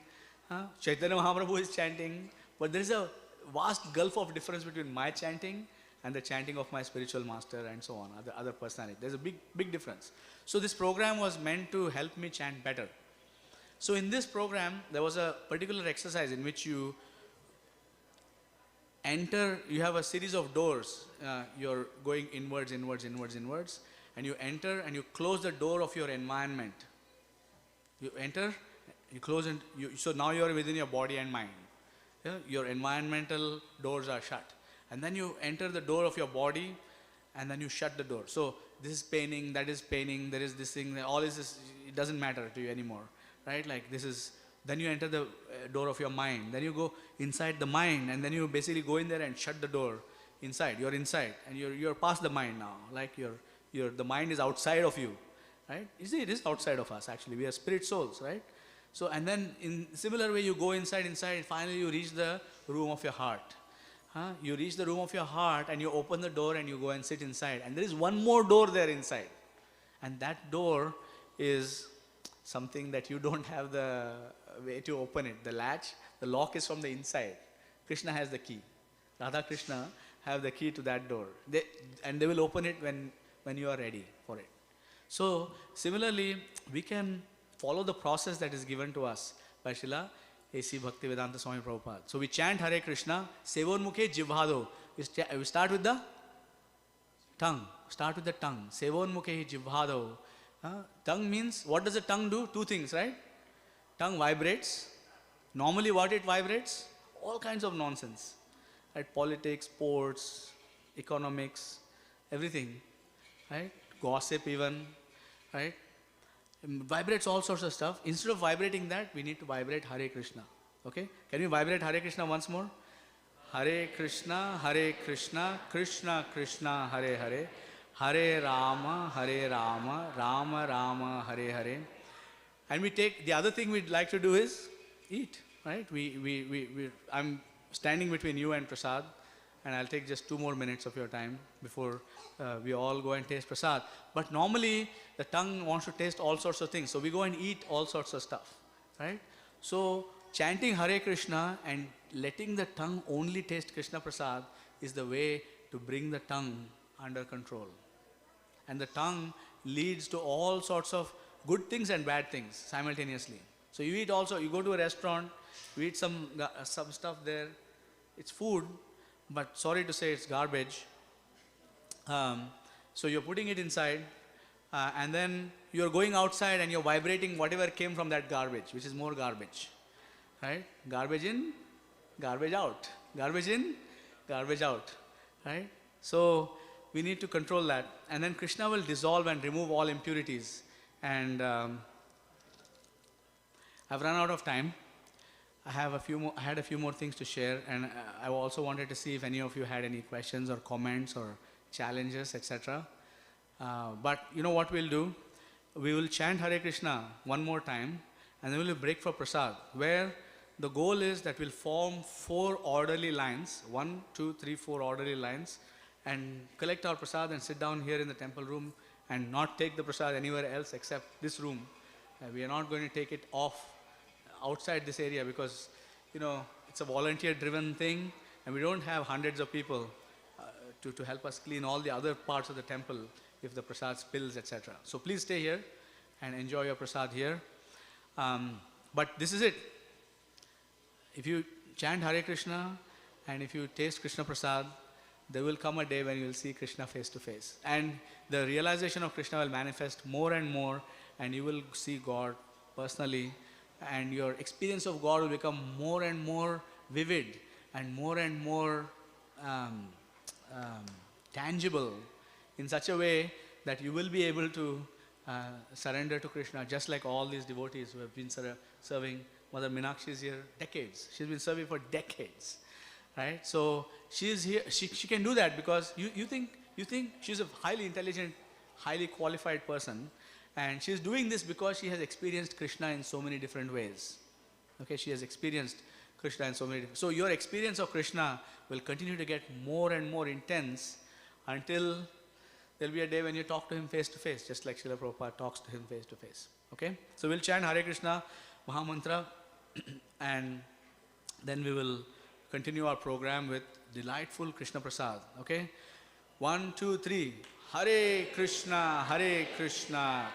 Chaitanya Mahaprabhu is chanting, but there is a vast gulf of difference between my chanting and the chanting of my spiritual master and so on, other personality. There's a big difference. So this program was meant to help me chant better. So in this program, there was a particular exercise in which you enter, you have a series of doors. You're going inwards, and you enter and you close the door of your environment. You enter, you close, and so now you are within your body and mind. Yeah? Your environmental doors are shut. And then you enter the door of your body, and then you shut the door. So this is paining, that is paining, there is this thing, all is this, it doesn't matter to you anymore. Right? Like this is, then you enter the door of your mind. Then you go inside the mind, and then you basically go in there and shut the door inside. You're inside, and you're past the mind now. Like the mind is outside of you. Right? You see, it is outside of us actually. We are spirit souls, right? So, and then in similar way, you go inside, finally you reach the room of your heart. You reach the room of your heart and you open the door and you go and sit inside. And there is one more door there inside. And that door is something that you don't have the way to open it. The latch, the lock is from the inside. Krishna has the key. Radha Krishna have the key to that door. They will open it when you are ready for it. So, similarly, we can follow the process that is given to us by Srila A.C. Bhaktivedanta Swami Prabhupada. So we chant Hare Krishna, Sevonmukhe Jivhado. We start with the tongue. Start with the tongue. Sevonmukhe Jivhado. Tongue means, what does the tongue do? Two things, right? Tongue vibrates. Normally what it vibrates? All kinds of nonsense. Right? Politics, sports, economics, everything. Right? Gossip even. Right? Vibrates all sorts of stuff. Instead of vibrating that, we need to vibrate Hare Krishna. Okay? Can we vibrate Hare Krishna once more? Hare Krishna, Krishna Krishna, Hare Hare, Hare Rama, Rama Rama, Hare Hare. And we take, the other thing we'd like to do is eat, right? I'm standing between you and Prasad, and I'll take just 2 more minutes of your time before we all go and taste Prasad. But normally, the tongue wants to taste all sorts of things, so we go and eat all sorts of stuff, right? So, chanting Hare Krishna and letting the tongue only taste Krishna Prasad is the way to bring the tongue under control. And the tongue leads to all sorts of good things and bad things simultaneously. So you eat also, you go to a restaurant, you eat some stuff there, it's food, but sorry to say it's garbage. So you're putting it inside, and then you're going outside and you're vibrating whatever came from that garbage, which is more garbage. Right? Garbage in, garbage out. Garbage in, garbage out. Right? So we need to control that. And then Krishna will dissolve and remove all impurities. And I've run out of time. I had a few more things to share, and I also wanted to see if any of you had any questions or comments or challenges, etc. But you know what we'll do? We will chant Hare Krishna one more time, and then we'll break for Prasad, where the goal is that we'll form 4 orderly lines, 1, 2, 3, 4 orderly lines, and collect our Prasad and sit down here in the temple room and not take the Prasad anywhere else except this room. We are not going to take it off outside this area because, it's a volunteer-driven thing, and we don't have hundreds of people to help us clean all the other parts of the temple if the Prasad spills, etc. So please stay here and enjoy your Prasad here. But this is it. If you chant Hare Krishna and if you taste Krishna Prasad, there will come a day when you will see Krishna face to face. And the realization of Krishna will manifest more and more, and you will see God personally, and your experience of God will become more and more vivid and more tangible in such a way that you will be able to surrender to Krishna, just like all these devotees who have been serving. Mother Meenakshi is here decades. She's been serving for decades, right? So she is here. She can do that because you think she's a highly intelligent, highly qualified person, and she's doing this because she has experienced Krishna in so many different ways. Okay, she has experienced Krishna in so many different. So your experience of Krishna will continue to get more and more intense until there'll be a day when you talk to him face to face, just like Srila Prabhupada talks to him face to face. Okay? So we'll chant Hare Krishna Mahamantra and then we will continue our program with delightful Krishna Prasad. Okay? 1, 2, 3. Hare Krishna,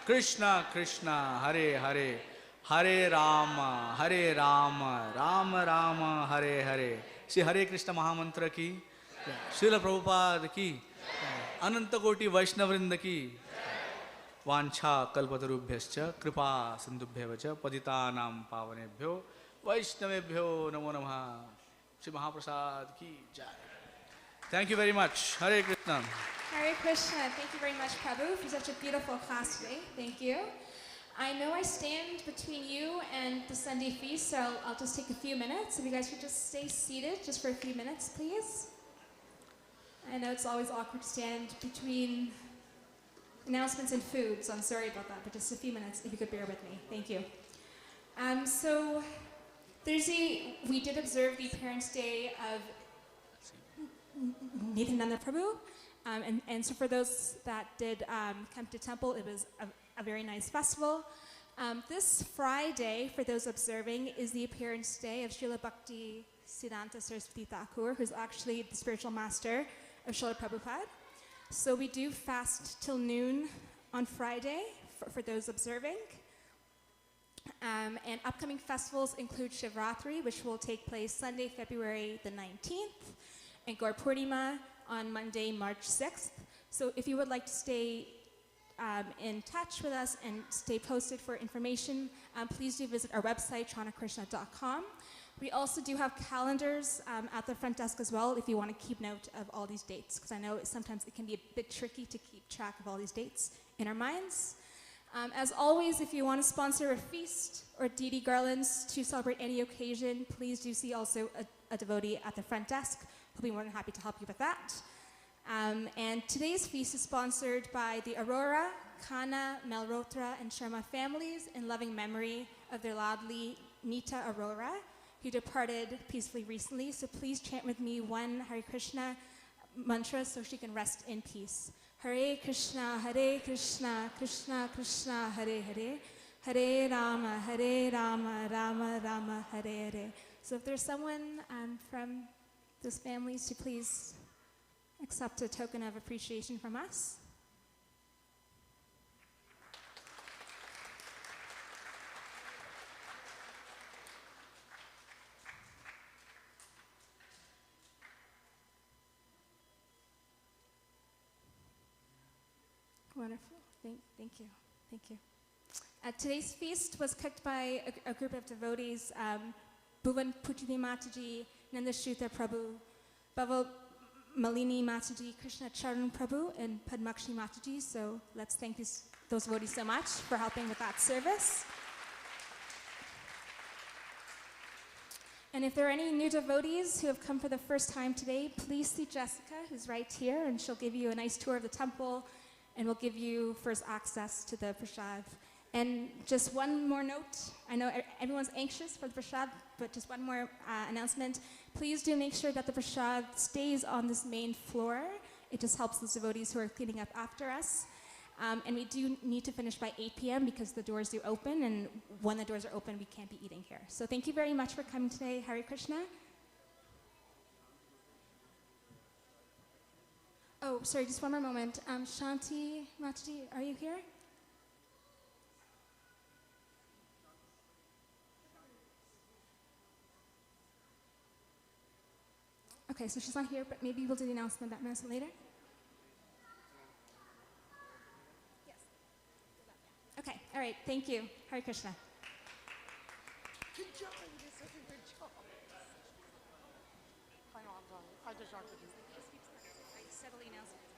Krishna Krishna, Hare Hare, Hare Rama, Rama Rama, Hare Hare. See Hare Krishna Mahamantra ki, Srila Prabhupada ki, Ananta Koti Vaishnavrinda ki, Vancha Kalpatarubhyascha, Kripa Sindhubhyevacha, Patitanam Pavanebhyo, Vaishnavebhyo Namo Namaha. Shri Mahaprasad ki jai. Thank you very much. Hare Krishna. Hare Krishna. Thank you very much, Prabhu, for such a beautiful class today. Thank you. I know I stand between you and the Sunday feast, so I'll just take a few minutes. If you guys could just stay seated just for a few minutes, please. I know it's always awkward to stand between announcements and food, so I'm sorry about that, but just a few minutes, if you could bear with me. Thank you. So Thursday, we did observe the Parents' Day of Nityananda Prabhu. And so for those that did come to temple, it was a very nice festival. This Friday, for those observing, is the Appearance Day of Srila Bhakti Siddhanta Saraswati Thakur, who's actually the spiritual master of Srila Prabhupada. So we do fast till noon on Friday for those observing. And upcoming festivals include Shivratri, which will take place Sunday, February the 19th, and Gaur Purnima on Monday, March 6th. So if you would like to stay in touch with us and stay posted for information, please do visit our website, chanakrishna.com. We also do have calendars at the front desk as well if you want to keep note of all these dates, because I know sometimes it can be a bit tricky to keep track of all these dates in our minds. As always, if you want to sponsor a feast or deity garlands to celebrate any occasion, please do see also a devotee at the front desk. He'll be more than happy to help you with that. And today's feast is sponsored by the Aurora, Khanna, Malhotra, and Sharma families in loving memory of their Ladli Nita Aurora, who departed peacefully recently. So please chant with me one Hare Krishna mantra so she can rest in peace. Hare Krishna, Krishna Krishna, Hare Hare, Hare Rama, Rama Rama, Hare Hare. So if there's someone from those families to please accept a token of appreciation from us. Wonderful. Thank you. Thank you. Today's feast was cooked by a group of devotees, Bhuvan Pujani Mataji, Nanda Shruta Prabhu, Bhava Malini Mataji, Krishna Charan Prabhu, and Padmakshi Mataji. So let's thank those devotees so much for helping with that service. And if there are any new devotees who have come for the first time today, please see Jessica, who's right here, and she'll give you a nice tour of the temple, and we'll give you first access to the prasad. And just one more note, I know everyone's anxious for the prasad, but just one more announcement. Please do make sure that the prasad stays on this main floor. It just helps those devotees who are cleaning up after us. And we do need to finish by 8 p.m. because the doors do open, and when the doors are open, we can't be eating here. So thank you very much for coming today. Hare Krishna. Oh, sorry, just one more moment. Shanti Mataji, are you here? Okay, so she's not here, but maybe we'll do the announcement that minute later. Yes. Okay, all right, thank you. Hare Krishna. Good job, you did such a good job. I know, I'm sorry. I just talked to you. Just keep steadily announcing.